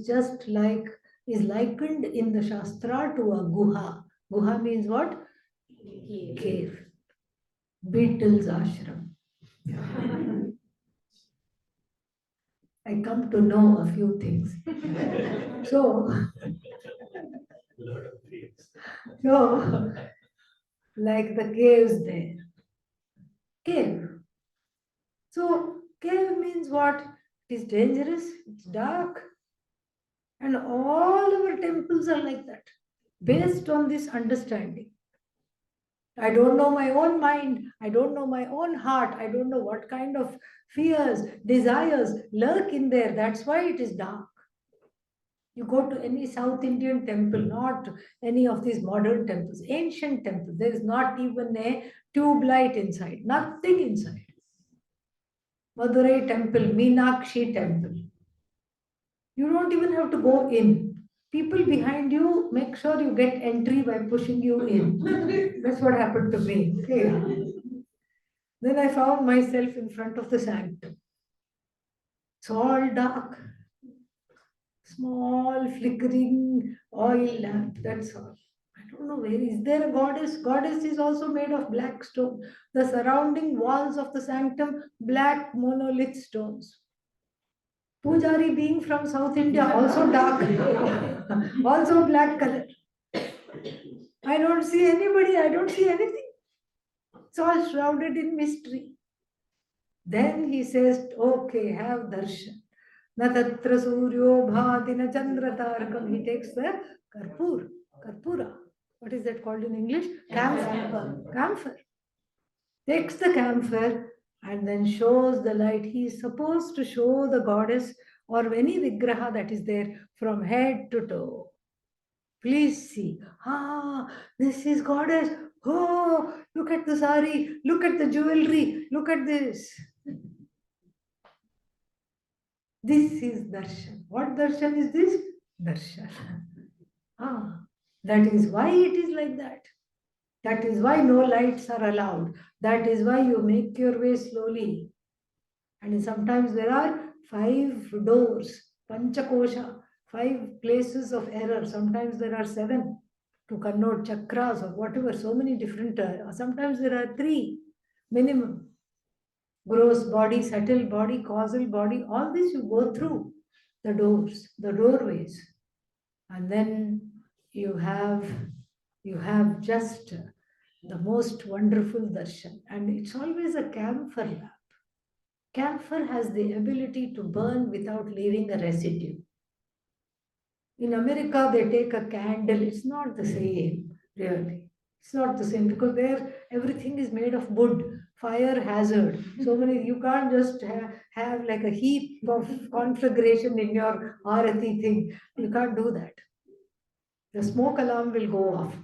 just like, is likened in the Shastra to a guha. Guha means what? Cave. Beetle's ashram. I come to know a few things. So, so like the caves there. Cave. So, cave means what? It is dangerous, it's dark. And all our temples are like that, based on this understanding. I don't know my own mind, I don't know my own heart, I don't know what kind of fears, desires lurk in there. That's why it is dark. You go to any South Indian temple, not any of these modern temples, ancient temples, there is not even a tube light inside, nothing inside. Madurai temple, Meenakshi temple. You don't even have to go in. People behind you make sure you get entry by pushing you in. That's what happened to me. Okay. Then I found myself in front of the sanctum. It's all dark. Small flickering oil lamp, that's all. I don't know where is there a goddess. Goddess is also made of black stone. The surrounding walls of the sanctum, black monolith stones. Pujari being from South India, also dark, also black color. I don't see anybody, I don't see anything. It's all shrouded in mystery. Then he says, okay, have darshan. Na tatra suryo bhati na chandra tarakam. He takes the karpura. What is that called in English? Camphor. Camphor. Takes the camphor and then shows the light. He is supposed to show the goddess or any vigraha that is there from head to toe. Please see. This is goddess. Oh, look at the sari. Look at the jewelry. Look at this. This is darshan. What darshan is this? Darshan. That is why it is like that. That is why no lights are allowed. That is why you make your way slowly. And sometimes there are 5 doors, panchakosha, 5 places of error. Sometimes there are 7 to connote chakras or whatever, so many different. Sometimes there are 3 minimum. Gross body, subtle body, causal body, all this you go through the doors, the doorways. And then you have just the most wonderful darshan. And it's always a camphor lamp. Camphor has the ability to burn without leaving a residue. In America, they take a candle. It's not the same, really. It's not the same because there everything is made of wood, fire hazard. So many, you can't just have like a heap of conflagration in your arati thing. You can't do that. The smoke alarm will go off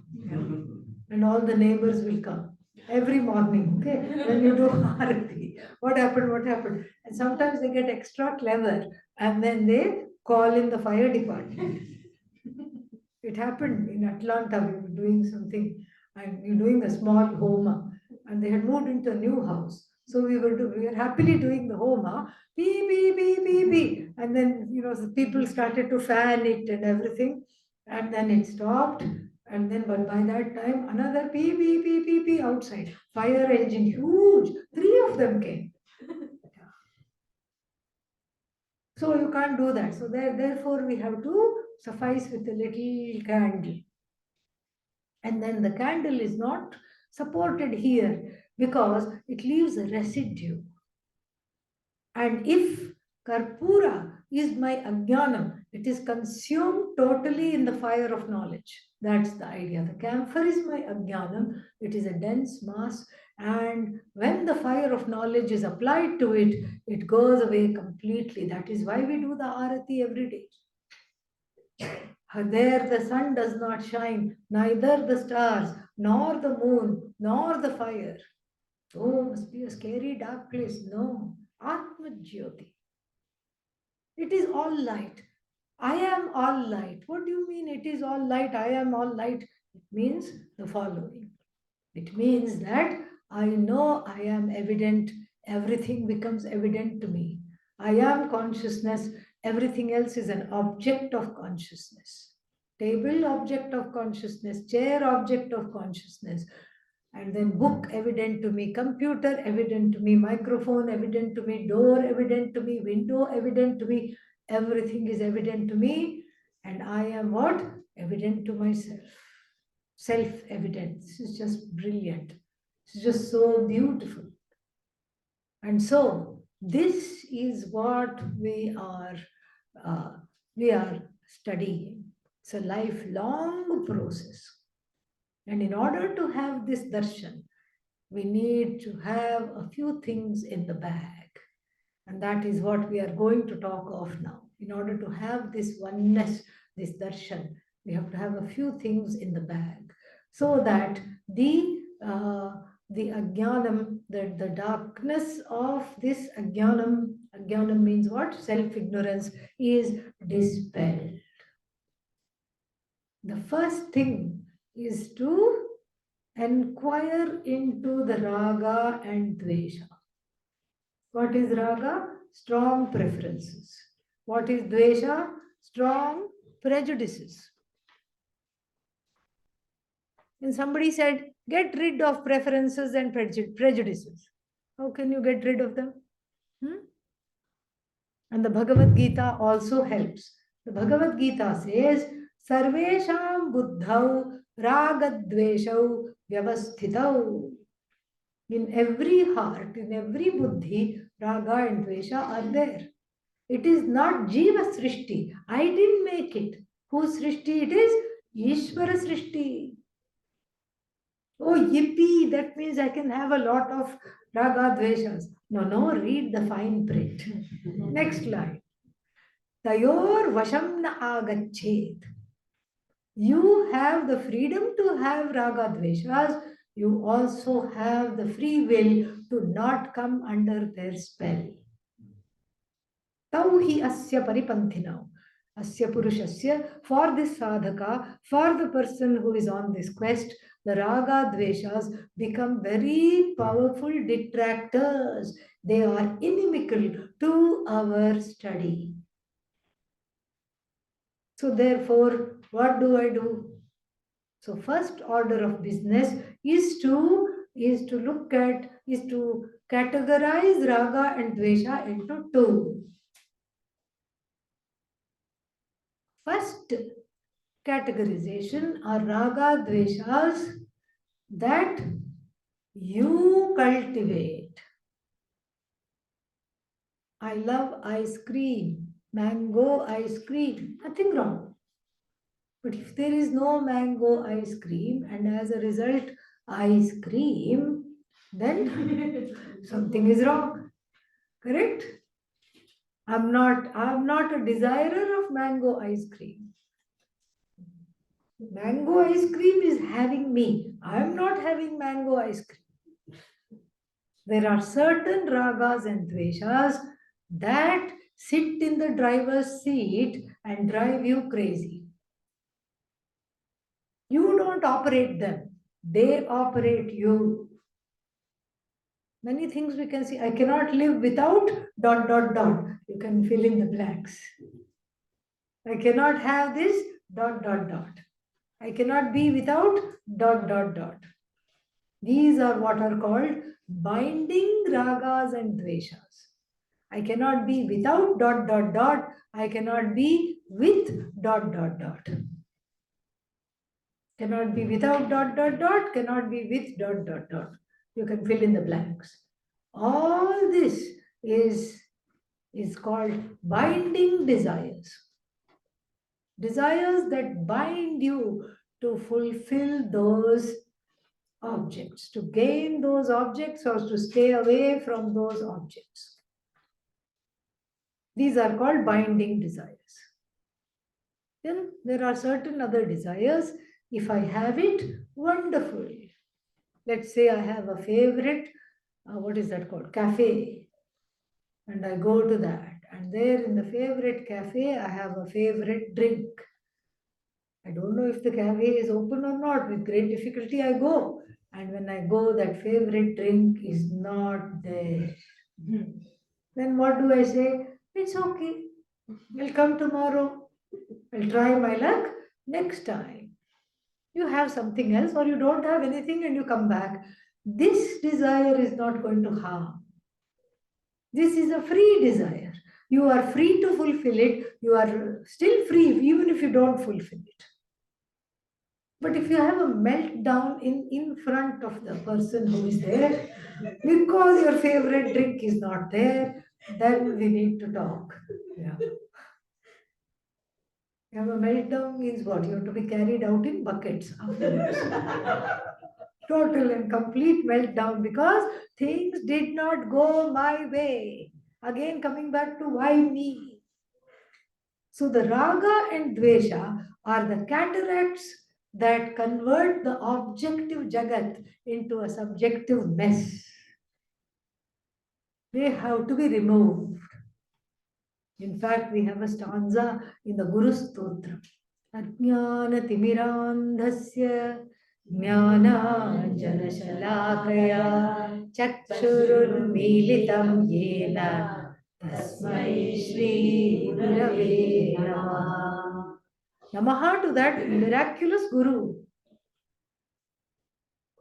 and all the neighbors will come every morning. Okay, when you do arati, what happened? And sometimes they get extra clever and then they call in the fire department. It happened in Atlanta. We were doing something and we were doing a small homa, and they had moved into a new house. So we were happily doing the homa, beep, beep, beep, beep, beep. And then, the people started to fan it and everything. And then it stopped. And then, but by that time, another beep, beep, beep, beep, beep outside. Fire engine, huge. 3 of them came. So you can't do that. So therefore, we have to suffice with a little candle. And then the candle is not supported here because it leaves a residue. And if karpura is my ajnanam, it is consumed totally in the fire of knowledge. That's the idea. The camphor is my ajnanam, it is a dense mass, and when the fire of knowledge is applied to it, it goes away completely. That is why we do the arati every day. There the sun does not shine, neither the stars, nor the moon, nor the fire. Oh, must be a scary dark place. No. Atma Jyoti. It is all light. I am all light. What do you mean it is all light? I am all light. It means the following. It means that I know I am evident. Everything becomes evident to me. I am consciousness. Everything else is an object of consciousness. Table, object of consciousness. Chair, object of consciousness. And then book evident to me, computer evident to me, microphone evident to me, door evident to me, window evident to me. Everything is evident to me, and I am what? Evident to myself. Self-evident. This is just brilliant. This is just so beautiful. And so this is what uh, we are studying. It's a lifelong process. And in order to have this darshan, we need to have a few things in the bag. And that is what we are going to talk of now. In order to have this oneness, this darshan, we have to have a few things in the bag so that the ajnanam, the darkness of this ajnanam means what? Self-ignorance is dispelled. The first thing is to inquire into the raga and dvesha. What is raga? Strong preferences. What is dvesha? Strong prejudices. And somebody said, get rid of preferences and prejudices. How can you get rid of them? And the Bhagavad Gita also helps. The Bhagavad Gita says, Sarvesham buddhau ragadveshau vyavasthitau. In every heart, in every buddhi, raga and dvesha are there. It is not Jiva Srishti. I didn't make it. Whose Srishti it is? Ishvara Srishti. Oh, yippee, that means I can have a lot of raga dveshas. No, read the fine print. Next line. Tayor vasham na agachet. You have the freedom to have raga dveshas. You also have the free will to not come under their spell. Tau hi asya paripanthinau. Asya purushasya, for this sadhaka, for the person who is on this quest, the raga dveshas become very powerful detractors. They are inimical to our study. So therefore, what do I do? So first order of business is to categorize raga and dvesha into two. First categorization are raga dveshas that you cultivate. I love ice cream, mango ice cream, nothing wrong. But if there is no mango ice cream and as a result ice cream, then something is wrong. Correct? I'm not a desirer of mango ice cream. Mango ice cream is having me. I'm not having mango ice cream. There are certain ragas and dveshas that sit in the driver's seat and drive you crazy. You don't operate them. They operate you. Many things we can see. I cannot live without ... You can fill in the blanks. I cannot have this ... I cannot be without ... These are what are called binding ragas and dveshas. I cannot be without ... I cannot be with ... Cannot be without ... cannot be with ... You can fill in the blanks. All this is called binding desires. Desires that bind you to fulfill those objects, to gain those objects or to stay away from those objects. These are called binding desires. Then there are certain other desires. If I have it, wonderful. Let's say I have a favorite what is that called? Cafe. And I go to that. And there in the favorite cafe, I have a favorite drink. I don't know if the cafe is open or not. With great difficulty, I go. And when I go, that favorite drink is not there. Then what do I say? It's okay. I'll come tomorrow. I'll try my luck next time. You have something else, or you don't have anything and you come back. This desire is not going to harm. This is a free desire. You are free to fulfill it. You are still free even if you don't fulfill it. But if you have a meltdown in front of the person who is there, because your favorite drink is not there, then we need to talk. Yeah. You have a meltdown means what? You have to be carried out in buckets afterwards. Total and complete meltdown because things did not go my way. Again, coming back to why me. So the raga and dvesha are the cataracts that convert the objective jagat into a subjective mess. They have to be removed. In fact, we have a stanza in the Guru Stotra. Ajnana timirandhasya jnananjanashalakaya chakshurunmilitam yena tasmai shri gurave namaha. Namaha to that miraculous Guru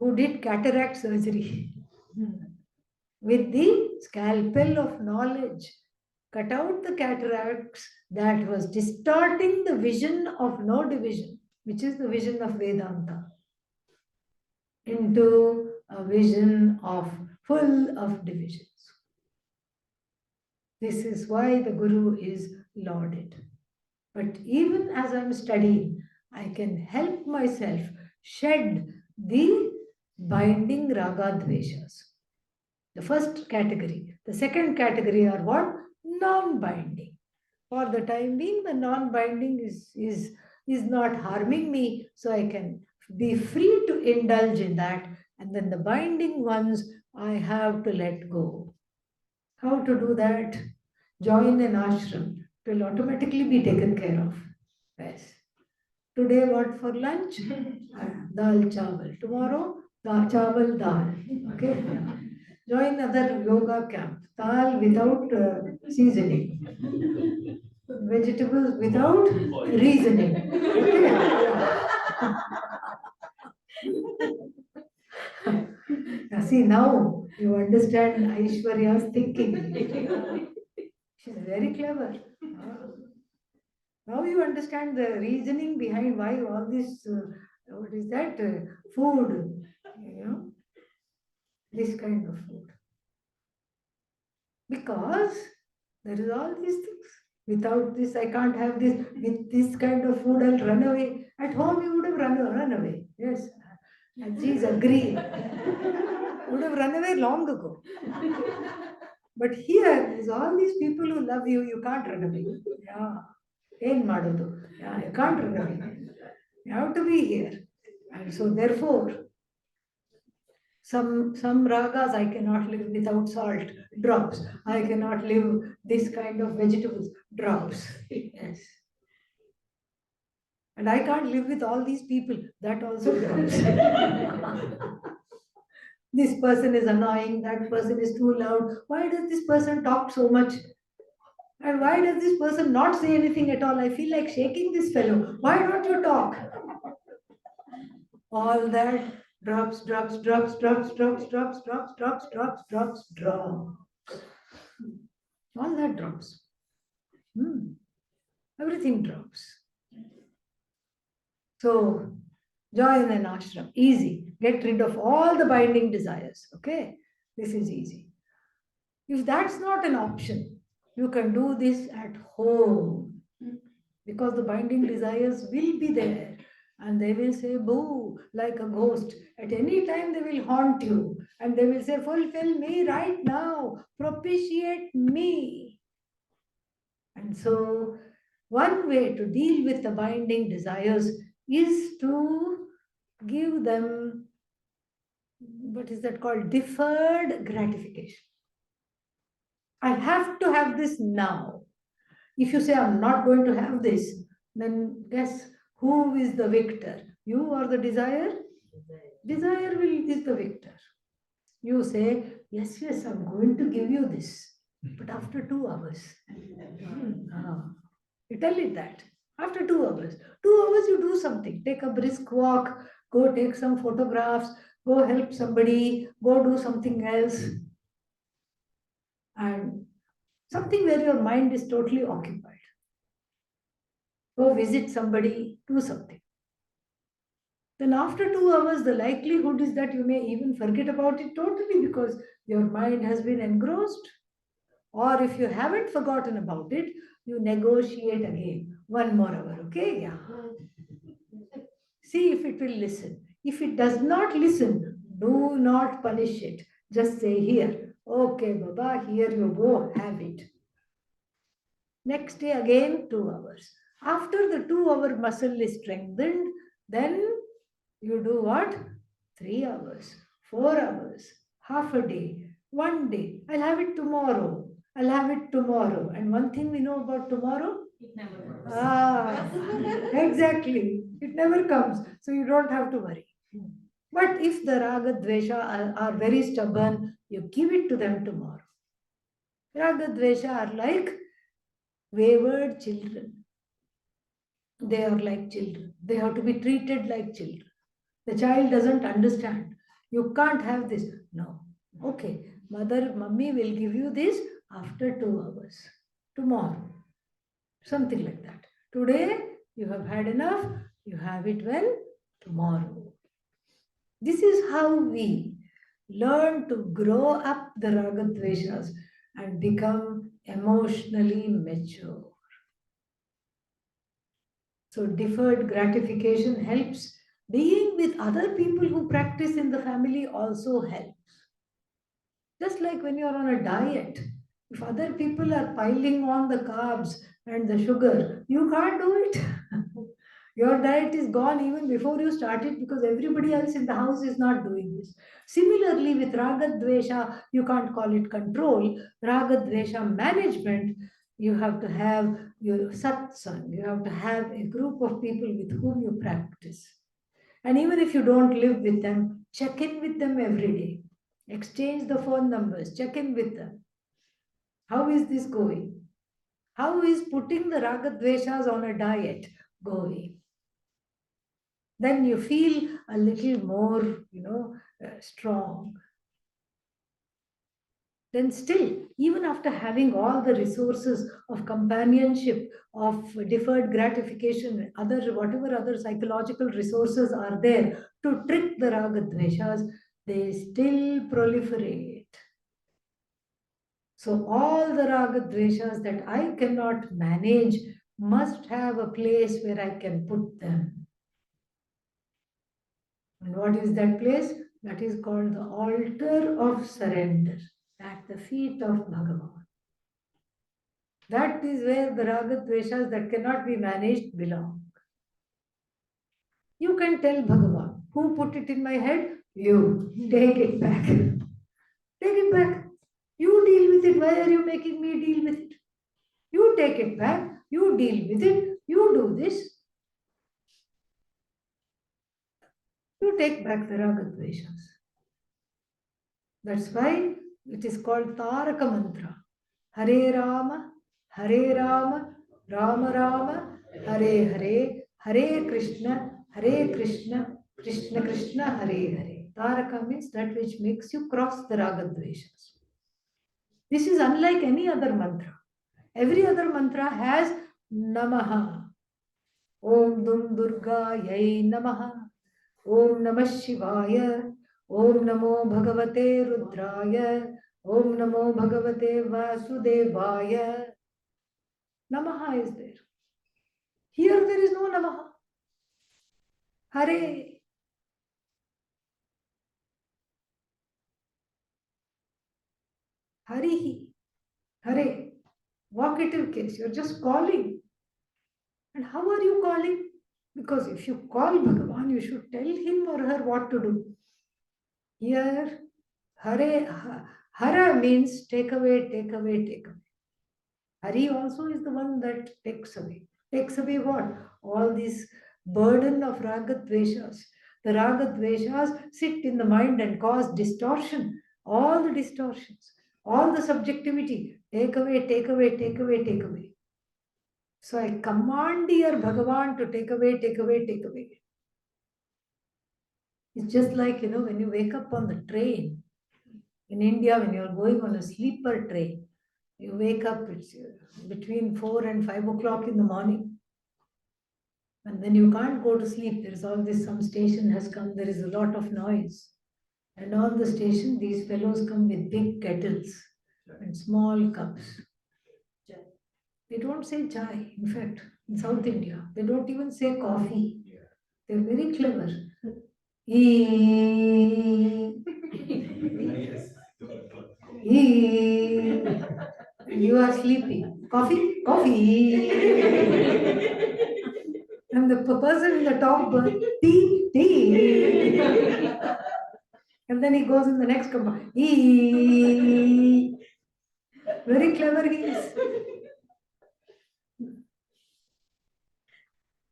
who did cataract surgery with the scalpel of knowledge. Cut out the cataracts that was distorting the vision of no division, which is the vision of Vedanta, into a vision of full of divisions. This is why the Guru is lauded. But even as I'm studying, I can help myself shed the binding raga dveshas. The first category. The second category are what? Non-binding. For the time being, the non-binding is not harming me, so I can be free to indulge in that. And then the binding ones, I have to let go. How to do that? Join an ashram. It will automatically be taken care of. Yes. Today, what for lunch? Dal chawal. Tomorrow, dal chawal dal. Okay. Join other yoga camp. Dal without seasoning. Vegetables without reasoning. See, now you understand Aishwarya's thinking. She's very clever. Now you understand the reasoning behind why all this, what is that, food, this kind of food. Because there is all these things. Without this, I can't have this. With this kind of food, I'll run away. At home, you would have run away. Yes. Ajis agree. Would have run away long ago. But here, there's all these people who love you, you can't run away. Yeah. Yeah, you can't run away. You have to be here. And so therefore, some ragas I cannot live without salt, drops. I cannot live this kind of vegetables, drops. Yes. And I can't live with all these people, that also drops. This person is annoying, that person is too loud. Why does this person talk so much? And why does this person not say anything at all? I feel like shaking this fellow. Why don't you talk? All that drops. All that drops. Everything drops. So, join an ashram. Easy. Get rid of all the binding desires. Okay? This is easy. If that's not an option, you can do this at home. Because the binding desires will be there. And they will say, boo, like a ghost. At any time, they will haunt you. And they will say, fulfill me right now. Propitiate me. And so, one way to deal with the binding desires is to give them what is that called? Deferred gratification. I have to have this now. If you say, I'm not going to have this, then guess who is the victor? You or the desire? Desire is the victor. You say, yes, yes, I'm going to give you this, but after 2 hours. You tell it that. After 2 hours. 2 hours you do something. Take a brisk walk, go take some photographs, go help somebody, go do something else. And something where your mind is totally occupied. Go visit somebody, do something. Then after 2 hours, the likelihood is that you may even forget about it totally because your mind has been engrossed. Or if you haven't forgotten about it, you negotiate again. 1 more hour, okay? Yeah. See if it will listen. If it does not listen, do not punish it. Just say, here, okay, Baba, here you go, have it. Next day again 2 hours. After the 2-hour muscle is strengthened, then you do what? 3 hours, 4 hours, half a day, 1 day. I'll have it tomorrow. I'll have it tomorrow. And one thing we know about tomorrow? It never works. Exactly. It never comes. So you don't have to worry. But if the raga dvesha are very stubborn, you give it to them tomorrow. Raga dvesha are like wayward children. They are like children. They have to be treated like children. The child doesn't understand. You can't have this. No. Okay. Mummy will give you this after 2 hours. Tomorrow. Something like that. Today, you have had enough. You have it when? Tomorrow. This is how we learn to grow up the ragadveshas and become emotionally mature. So deferred gratification helps. Being with other people who practice in the family also helps. Just like when you're on a diet, if other people are piling on the carbs and the sugar, you can't do it. Your diet is gone even before you start it because everybody else in the house is not doing this. Similarly, with Raga Dvesha, you can't call it control. Raga Dvesha management, you have to have your satsang, you have to have a group of people with whom you practice. And even if you don't live with them, check in with them every day. Exchange the phone numbers, check in with them. How is this going? How is putting the Raga Dveshas on a diet going? Then you feel a little more, strong. Then still, even after having all the resources of companionship, of deferred gratification, whatever other psychological resources are there to trick the raga dveshas, they still proliferate. So all the raga dveshas that I cannot manage must have a place where I can put them. And what is that place? That is called the altar of surrender at the feet of Bhagavan. That is where the raga dveshas that cannot be managed belong. You can tell Bhagavan, who put it in my head? You. Take it back. Take it back. You deal with it. Why are you making me deal with it? You take it back. You deal with it. You do this. You take back the raga dveshas. That's why it is called Taraka Mantra. Hare Rama, Rama Rama, Hare Hare, Hare Krishna, Krishna Krishna, Hare Hare. Taraka means that which makes you cross the raga dveshas. This is unlike any other mantra. Every other mantra has Namaha. Om Dum Durga Yai Namaha. Om Namah Shivaya. Om Namo Bhagavate Rudraya. Om Namo Bhagavate Vasudevaya. Namaha is there. Here there is no Namaha. Hare. Harihi. Hare. Vocative case. You're just calling. And how are you calling? Because if you call Bhagavan, you should tell him or her what to do. Here, Hara means take away, take away, take away. Hari also is the one that takes away. Takes away what? All this burden of ragadveshas. The ragadveshas sit in the mind and cause distortion. All the distortions, all the subjectivity. Take away, take away, take away, take away. So I command dear Bhagavan to take away, take away, take away. It's just like, when you wake up on the train in India, when you're going on a sleeper train, you wake up, it's between 4 and 5 o'clock in the morning. And then you can't go to sleep. There's all this, some station has come, there is a lot of noise. And on the station, these fellows come with big kettles and small cups. They don't say chai. In fact, in South India, they don't even say coffee. They're very clever. E. E. You are sleepy. Coffee? Coffee. And the person in the top berth, tea, tea. And then he goes in the next compartment. E. Very clever he is.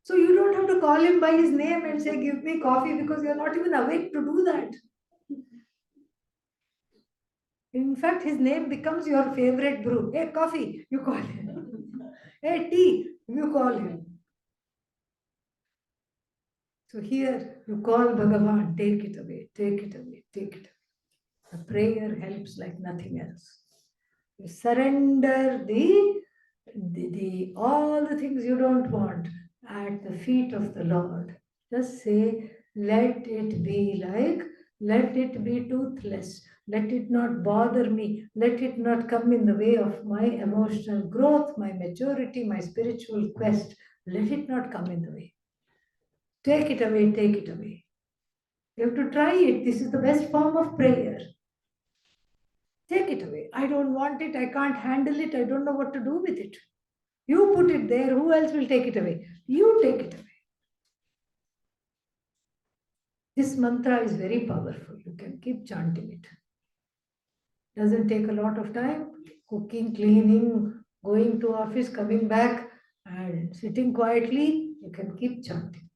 So you don't have to call him by his name and say, give me coffee, because you're not even awake to do that. In fact, his name becomes your favorite brew. Hey, coffee, you call him. Hey, tea, you call him. So here you call Bhagavan, take it away, take it away, take it away. The prayer helps like nothing else. You surrender all the things you don't want at the feet of the Lord. Just say, let it be like, let it be toothless. Let it not bother me. Let it not come in the way of my emotional growth, my maturity, my spiritual quest. Let it not come in the way. Take it away, take it away. You have to try it. This is the best form of prayer. Take it away. I don't want it. I can't handle it. I don't know what to do with it. You put it there. Who else will take it away? You take it away. This mantra is very powerful. You can keep chanting it. Doesn't take a lot of time. Cooking, cleaning, going to office, coming back, and sitting quietly. You can keep chanting.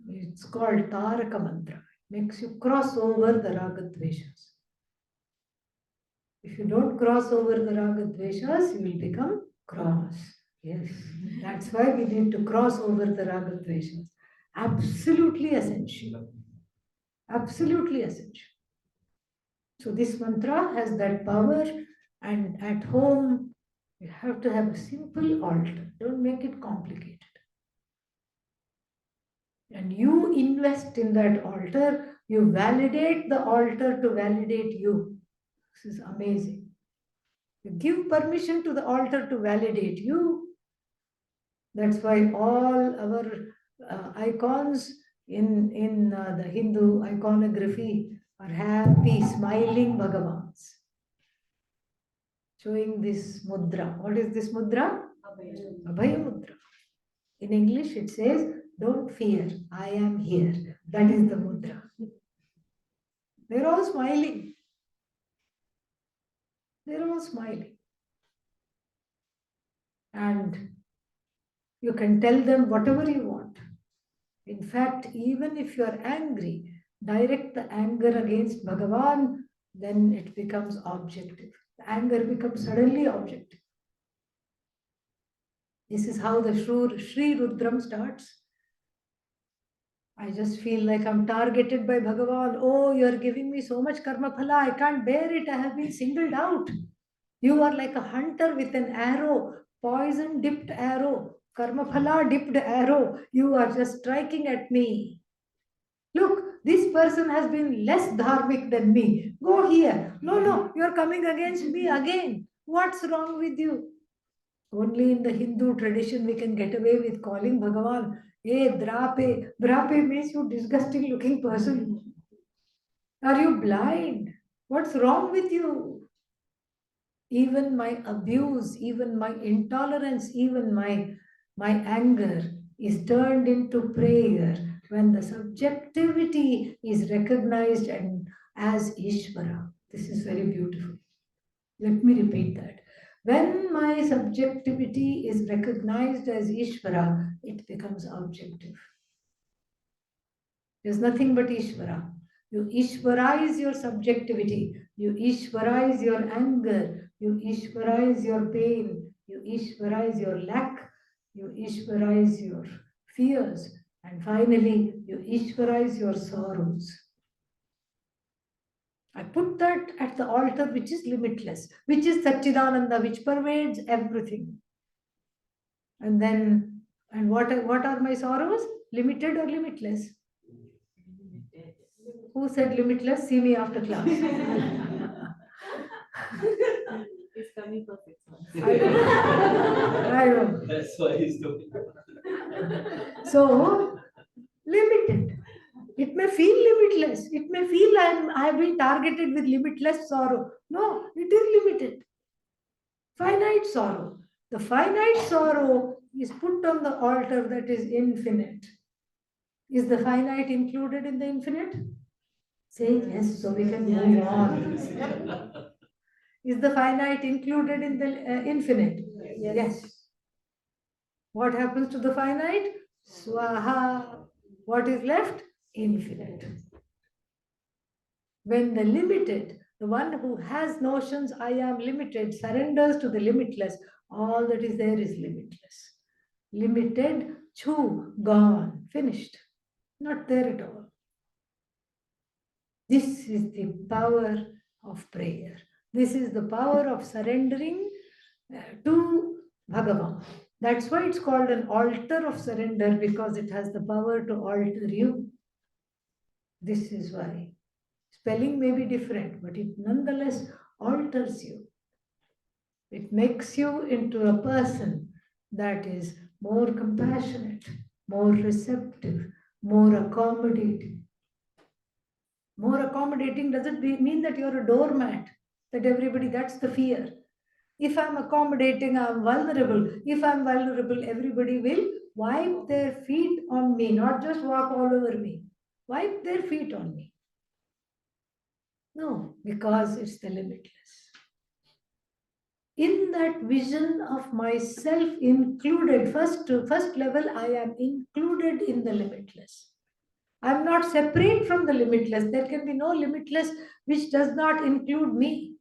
It's called Taraka mantra. It makes you cross over the ragadveshas. If you don't cross over the ragadveshas, you will become cross. Yes, that's why we need to cross over the ragadveshas. Absolutely essential. Absolutely essential. So this mantra has that power, and at home you have to have a simple altar. Don't make it complicated. And you invest in that altar, you validate the altar to validate you. This is amazing. You give permission to the altar to validate you. That's why all our icons in the Hindu iconography are happy, smiling Bhagavans, showing this mudra. What is this mudra? Abhaya mudra. In English, it says, don't fear, I am here. That is the mudra. They're all smiling. They're all smiling. And you can tell them whatever you want. In fact, even if you are angry, direct the anger against Bhagavan, then it becomes objective. The anger becomes suddenly objective. This is how the Sri Rudram starts. I just feel like I'm targeted by Bhagavan. Oh, you're giving me so much karma phala. I can't bear it. I have been singled out. You are like a hunter with an arrow, poison dipped arrow, karma phala dipped arrow. You are just striking at me. Look, this person has been less dharmic than me. Go here. No, you're coming against me again. What's wrong with you? Only in the Hindu tradition we can get away with calling Bhagavan, hey, drape. Drape means you disgusting looking person. Are you blind? What's wrong with you? Even my abuse, even my intolerance, even my anger is turned into prayer when the subjectivity is recognized and as Ishvara. This is very beautiful. Let me repeat that. When my subjectivity is recognized as Ishvara, it becomes objective. There's nothing but Ishvara. You Ishvarize your subjectivity. You Ishvarize your anger. You Ishvarize your pain. You Ishvarize your lack. You Ishvarize your fears. And finally, you Ishvarize your sorrows. I put that at the altar which is limitless, which is Satchidananda, which pervades everything. And then, and what are my sorrows? Limited or limitless? Who said limitless? See me after class. He's coming for 6 months. I know. That's why he's doing. So, limited. It may feel limitless. It may feel I have been targeted with limitless sorrow. No, it is limited. Finite sorrow. The finite sorrow is put on the altar that is infinite. Is the finite included in the infinite? Say yes, so we can move on. Is the finite included in the infinite? Yes. What happens to the finite? Swaha. What is left? Infinite. When the limited, the one who has notions, I am limited, surrenders to the limitless, all that is there is limitless. Limited, chu, gone, finished. Not there at all. This is the power of prayer. This is the power of surrendering to Bhagavan. That's why it's called an altar of surrender, because it has the power to alter you. This is why. Spelling may be different, but it nonetheless alters you. It makes you into a person that is more compassionate, more receptive, more accommodating. More accommodating doesn't mean that you're a doormat, that everybody, that's the fear. If I'm accommodating, I'm vulnerable. If I'm vulnerable, everybody will wipe their feet on me, not just walk all over me. Wipe their feet on me. No, because it's the limitless. In that vision of myself included, first level, I am included in the limitless. I'm not separate from the limitless. There can be no limitless which does not include me.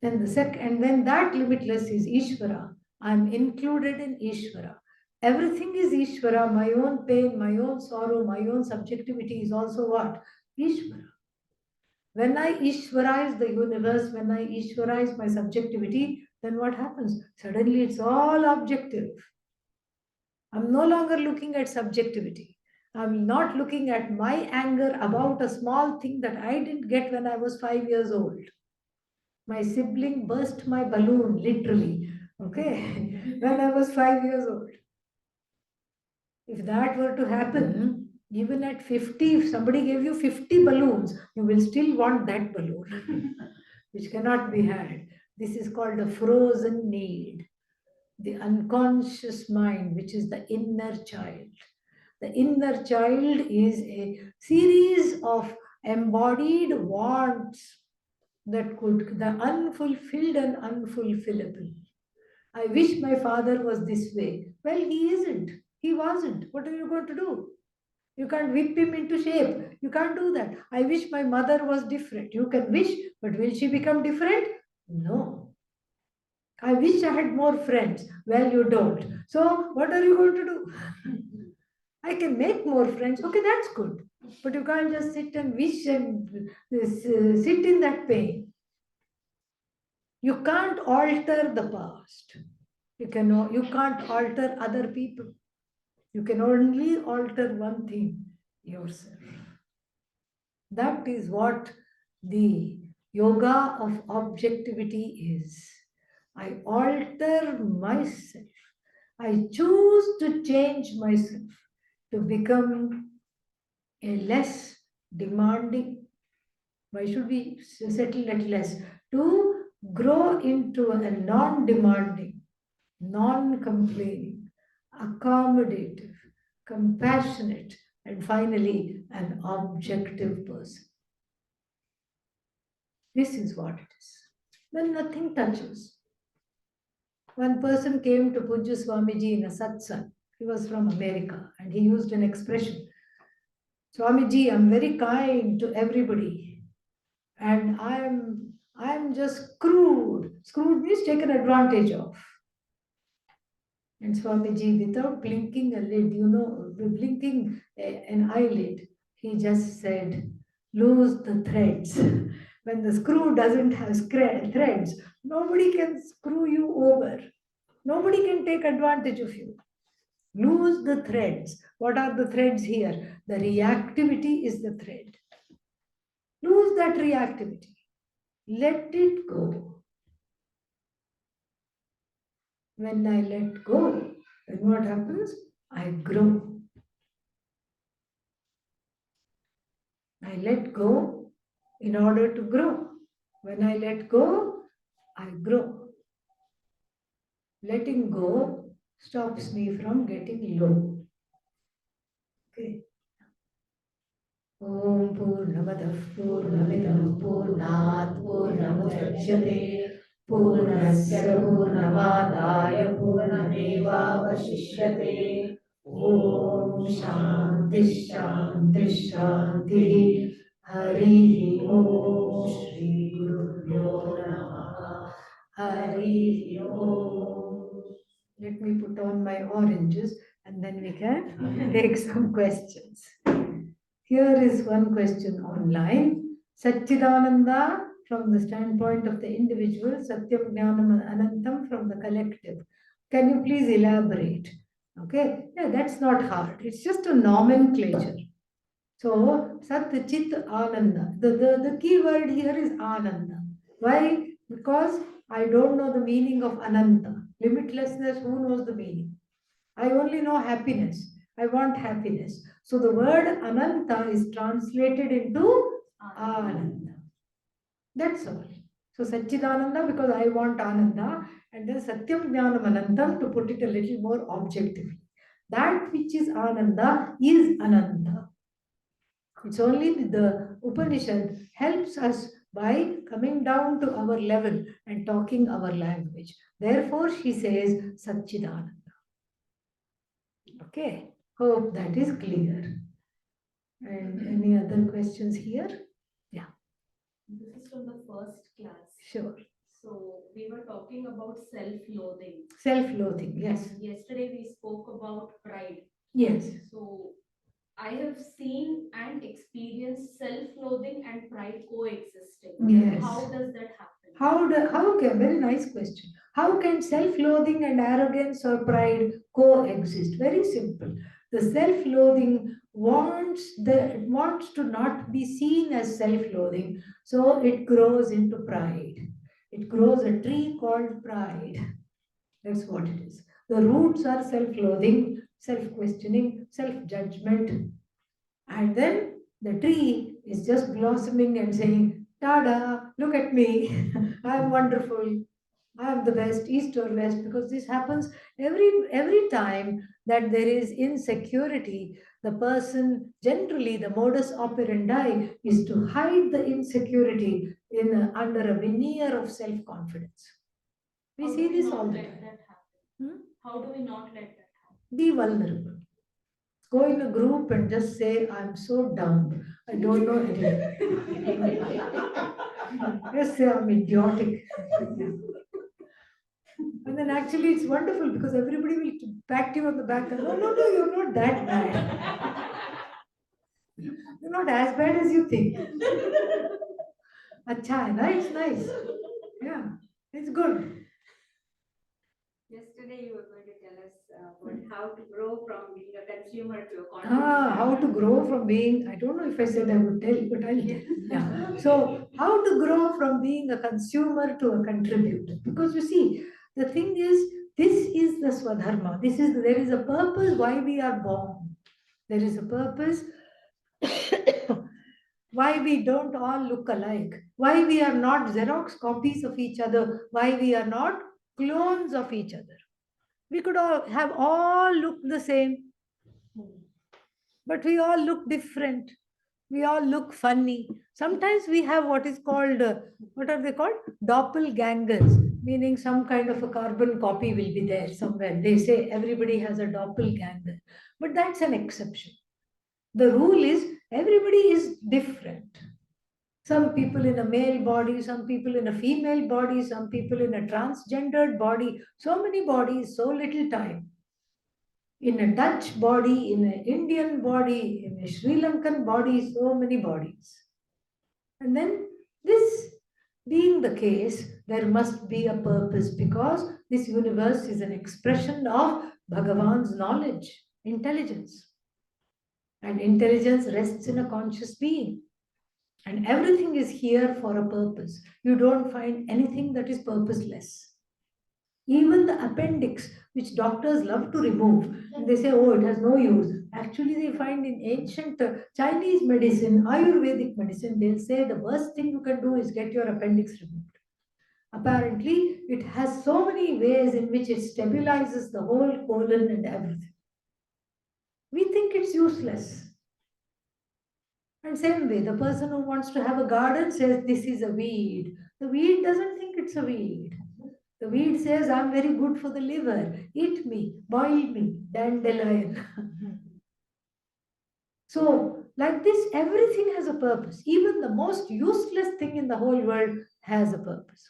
And then that limitless is Ishvara. I'm included in Ishvara. Everything is Ishvara. My own pain, my own sorrow, my own subjectivity is also what? Ishvara. When I Ishvarize the universe, when I Ishvarize my subjectivity, then what happens? Suddenly it's all objective. I'm no longer looking at subjectivity. I'm not looking at my anger about a small thing that I didn't get when I was 5 years old. My sibling burst my balloon, literally, okay, when I was 5 years old. If that were to happen, even at 50, if somebody gave you 50 balloons, you will still want that balloon, which cannot be had. This is called a frozen need. The unconscious mind, which is the inner child. The inner child is a series of embodied wants that could, the unfulfilled and unfulfillable. I wish my father was this way. Well, he isn't. He wasn't. What are you going to do? You can't whip him into shape. You can't do that. I wish my mother was different. You can wish, but will she become different? No. I wish I had more friends. Well, you don't. So, what are you going to do? I can make more friends. Okay, that's good. But you can't just sit and wish and sit in that pain. You can't alter the past. You can't alter other people. You can only alter one thing, yourself. That is what the yoga of objectivity is. I alter myself. I choose to change myself to become a less demanding. Why should we settle at less? To grow into a non-demanding, non-complaining, accommodative, compassionate, and finally, an objective person. This is what it is. Then nothing touches. One person came to Pujya Swamiji in a satsang. He was from America and he used an expression. Swamiji, I'm very kind to everybody and I'm just screwed. Screwed means taken advantage of. And Swamiji, without blinking a lid, blinking an eyelid, he just said, lose the threads. When the screw doesn't have threads, nobody can screw you over. Nobody can take advantage of you. Lose the threads. What are the threads here? The reactivity is the thread. Lose that reactivity. Let it go. When I let go, then what happens? I grow. I let go in order to grow. When I let go, I grow. Letting go stops me from getting low. Okay. Om Purnamadah Purnamidam Purnat Purnamudachyate Purnasya Purnamadaya Purnamevavashishyate. Om Shanti Shanti Shanti. Hari Om Shri Gurubhyo Namaha. Hari Om. Let me put on my oranges and then we can take some questions. Here is one question online. Satchidananda from the standpoint of the individual, Satyam Jnanam Anantam from the collective. Can you please elaborate? Okay, yeah, that's not hard. It's just a nomenclature. So, Sat Chit Ananda. The key word here is Ananda. Why? Because I don't know the meaning of Ananta. Limitlessness, who knows the meaning? I only know happiness. I want happiness. So the word Ananta is translated into Ananda. That's all. So Satchidananda because I want Ananda, and then Satyam Jnanam Anantam to put it a little more objectively. That which is Ananda is Ananda. It's only the Upanishad helps us by coming down to our level and talking our language. Therefore, she says Satchidananda. Okay, hope that is clear. And any other questions here? Yeah. This is from the first class. Sure. So we were talking about self-loathing. Self-loathing, yes. Yesterday we spoke about pride. Yes. So I have seen and experienced self-loathing and pride coexisting. Yes. How does that happen? How can, very nice question. How can self-loathing and arrogance or pride coexist? Very simple. The self-loathing wants to not be seen as self-loathing, so it grows into pride. It grows a tree called pride. That's what it is. The roots are self-loathing, self-questioning, self-judgment. And then the tree is just blossoming and saying, Tada, look at me. I'm wonderful. I'm the best, east or west, because this happens every time that there is insecurity. The person, generally the modus operandi is to hide the insecurity under a veneer of self-confidence. We How see do we this not all the let time. that happen? How do we not let that happen? Be vulnerable. Go in a group and just say, I'm so dumb. I don't know anything. Just say, I'm idiotic. And then actually it's wonderful because everybody will pat you on the back and, no, you're not that bad. You're not as bad as you think. Acha hai na? It's nice. Yeah, it's good. Yesterday you were going to tell us about how to grow from being a consumer to a contributor. How to grow from being, I don't know if I said I would tell, but I'll tell. Yeah. So how to grow from being a consumer to a contributor. Because you see, the thing is, this is the Swadharma. There is a purpose why we are born. There is a purpose why we don't all look alike. Why we are not Xerox copies of each other. Why we are not clones of each other. We could all looked the same. but we all look different. We all look funny. Sometimes we have what is called, what are they called? Doppelgangers, meaning some kind of a carbon copy will be there somewhere. They say everybody has a doppelganger, but that's an exception. The rule is everybody is different. Some people in a male body, some people in a female body, some people in a transgendered body. So many bodies, so little time. In a Dutch body, in an Indian body, in a Sri Lankan body, so many bodies. And then, this being the case, there must be a purpose because this universe is an expression of Bhagavan's knowledge, intelligence. And intelligence rests in a conscious being. And everything is here for a purpose. You don't find anything that is purposeless. Even the appendix, which doctors love to remove, and they say, oh, it has no use. Actually, they find in ancient Chinese medicine, Ayurvedic medicine, they'll say the worst thing you can do is get your appendix removed. Apparently, it has so many ways in which it stabilizes the whole colon and everything. We think it's useless. And same way, the person who wants to have a garden says this is a weed. The weed doesn't think it's a weed. The weed says, I'm very good for the liver. Eat me, boil me, dandelion. So, like this, everything has a purpose. Even the most useless thing in the whole world has a purpose.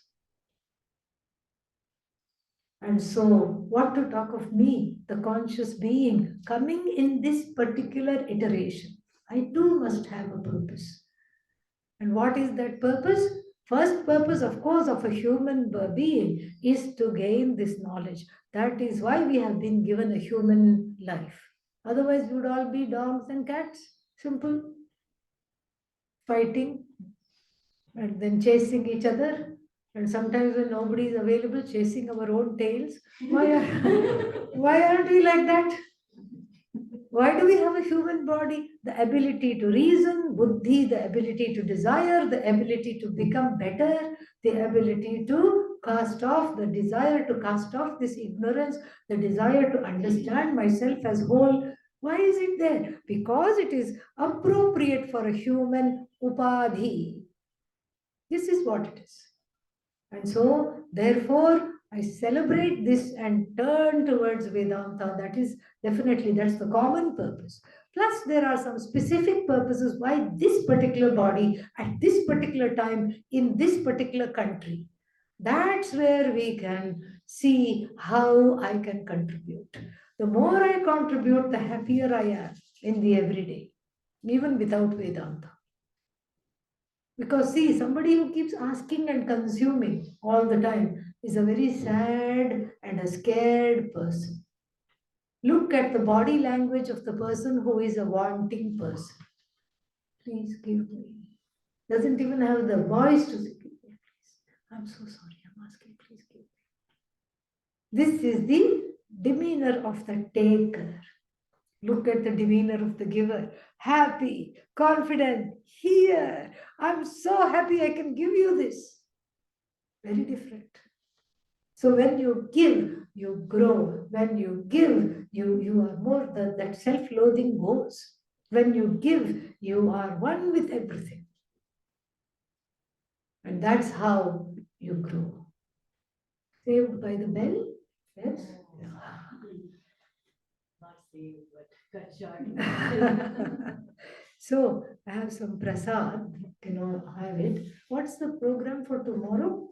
And so, what to talk of me, the conscious being, coming in this particular iteration? I too must have a purpose. And what is that purpose? First purpose, of course, of a human being is to gain this knowledge. That is why we have been given a human life. Otherwise, we would all be dogs and cats. Simple. Fighting and then chasing each other. And sometimes when nobody is available, chasing our own tails. Why aren't we like that? Why do we have a human body? The ability to reason, buddhi, the ability to desire, the ability to become better, the ability to cast off, the desire to cast off this ignorance, the desire to understand myself as whole. Why is it there? Because it is appropriate for a human upadhi. This is what it is. And so, therefore, I celebrate this and turn towards Vedanta. That is definitely, that's the common purpose. Plus, there are some specific purposes why this particular body at this particular time in this particular country. That's where we can see how I can contribute. The more I contribute, the happier I am in the everyday, even without Vedanta. Because see, somebody who keeps asking and consuming all the time is a very sad and a scared person. Look at the body language of the person who is a wanting person. Please give me. Doesn't even have the voice to say, give me, please. I'm so sorry, I'm asking, please give me. This is the demeanor of the taker. Look at the demeanor of the giver. Happy, confident, here. I'm so happy I can give you this. Very different. So when you give, you grow. When you give, you are more, that self-loathing goes. When you give, you are one with everything. And that's how you grow. Saved by the bell? Yes? Not saved, but cut short. So I have some prasad, have it. What's the program for tomorrow?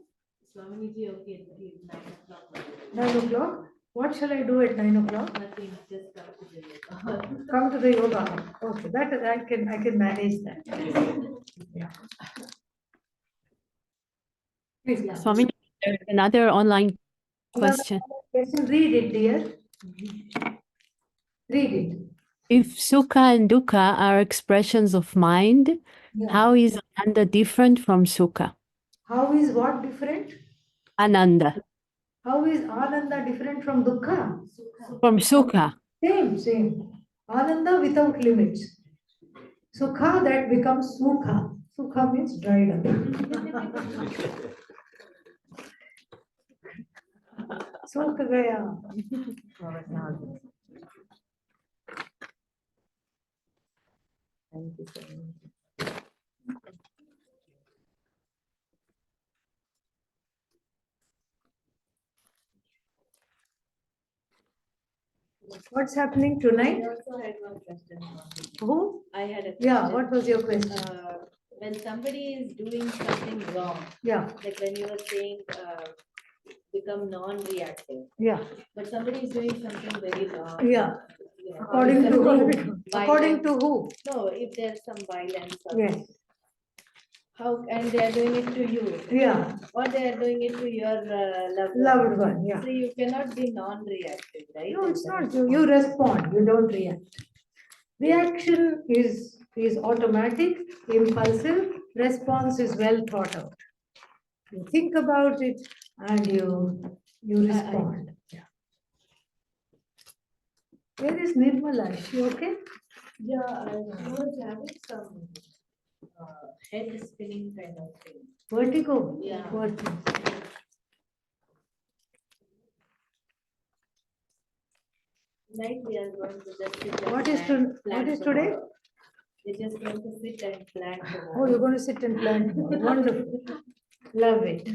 Swamiji, okay, it's 9 o'clock. 9 o'clock? What shall I do at 9 o'clock? Nothing, just come to the yoga. Come to the yoga. Okay, that I can manage that. Yeah. Please, yeah. Swami, there's another online question. Question, read it, dear. Read it. If Sukha and Dukkha are expressions of mind, Yeah. how is Ananda different from Sukha? How is what different? Ananda. How is Ananda different from Dukkha? From Sukha. Same. Ananda without limits. Sukha, that becomes Sukha. Sukha means dried up. Sukh gaya. Thank you so much. What's happening I tonight? also had one question. Who? I had a question. Yeah, what was your question? When somebody is doing something wrong, Yeah, like when you were saying, become non-reactive, yeah, but somebody is doing something very wrong. yeah. you know, or According to something who? According to violent. who? No, if there's some violence or Yes, how, and they are doing it to you, yeah, or they are doing it to your loved one. loved one, yeah. So you cannot be non-reactive, right? No, in it's the not. You respond, you don't react. Reaction is automatic, impulsive. Response is well thought out. You think about it and you respond. Yeah. Where is Nirmala? Is she okay? Yeah, I was having some head spinning kind of thing. Vertigo? Yeah. Vertigo. Tonight we are going to just sit and What is plan today? tomorrow. We're just going to sit and plan Oh, tomorrow. you're going to sit and plan. Wonderful. Love it.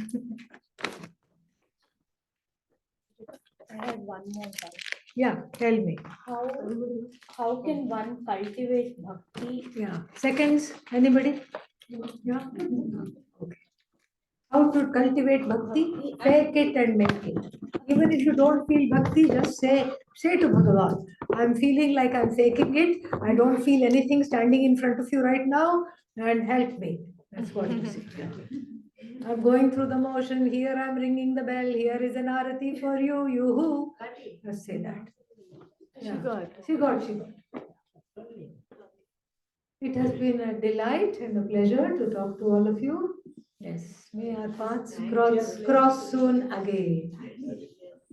I had one more doubt. Yeah, tell me. How can one cultivate bhakti? Yeah. Seconds, anybody? Yeah. Okay. How to cultivate bhakti? Fake it and make it. Even if you don't feel bhakti, just say to Bhagavan, I'm feeling like I'm faking it. I don't feel anything standing in front of you right now, and help me. That's what you say. I'm going through the motion. Here I'm ringing the bell. Here is an arati for you. You who? Just say that. Yeah. She got. It has been a delight and a pleasure to talk to all of you. Yes, may our paths cross soon again.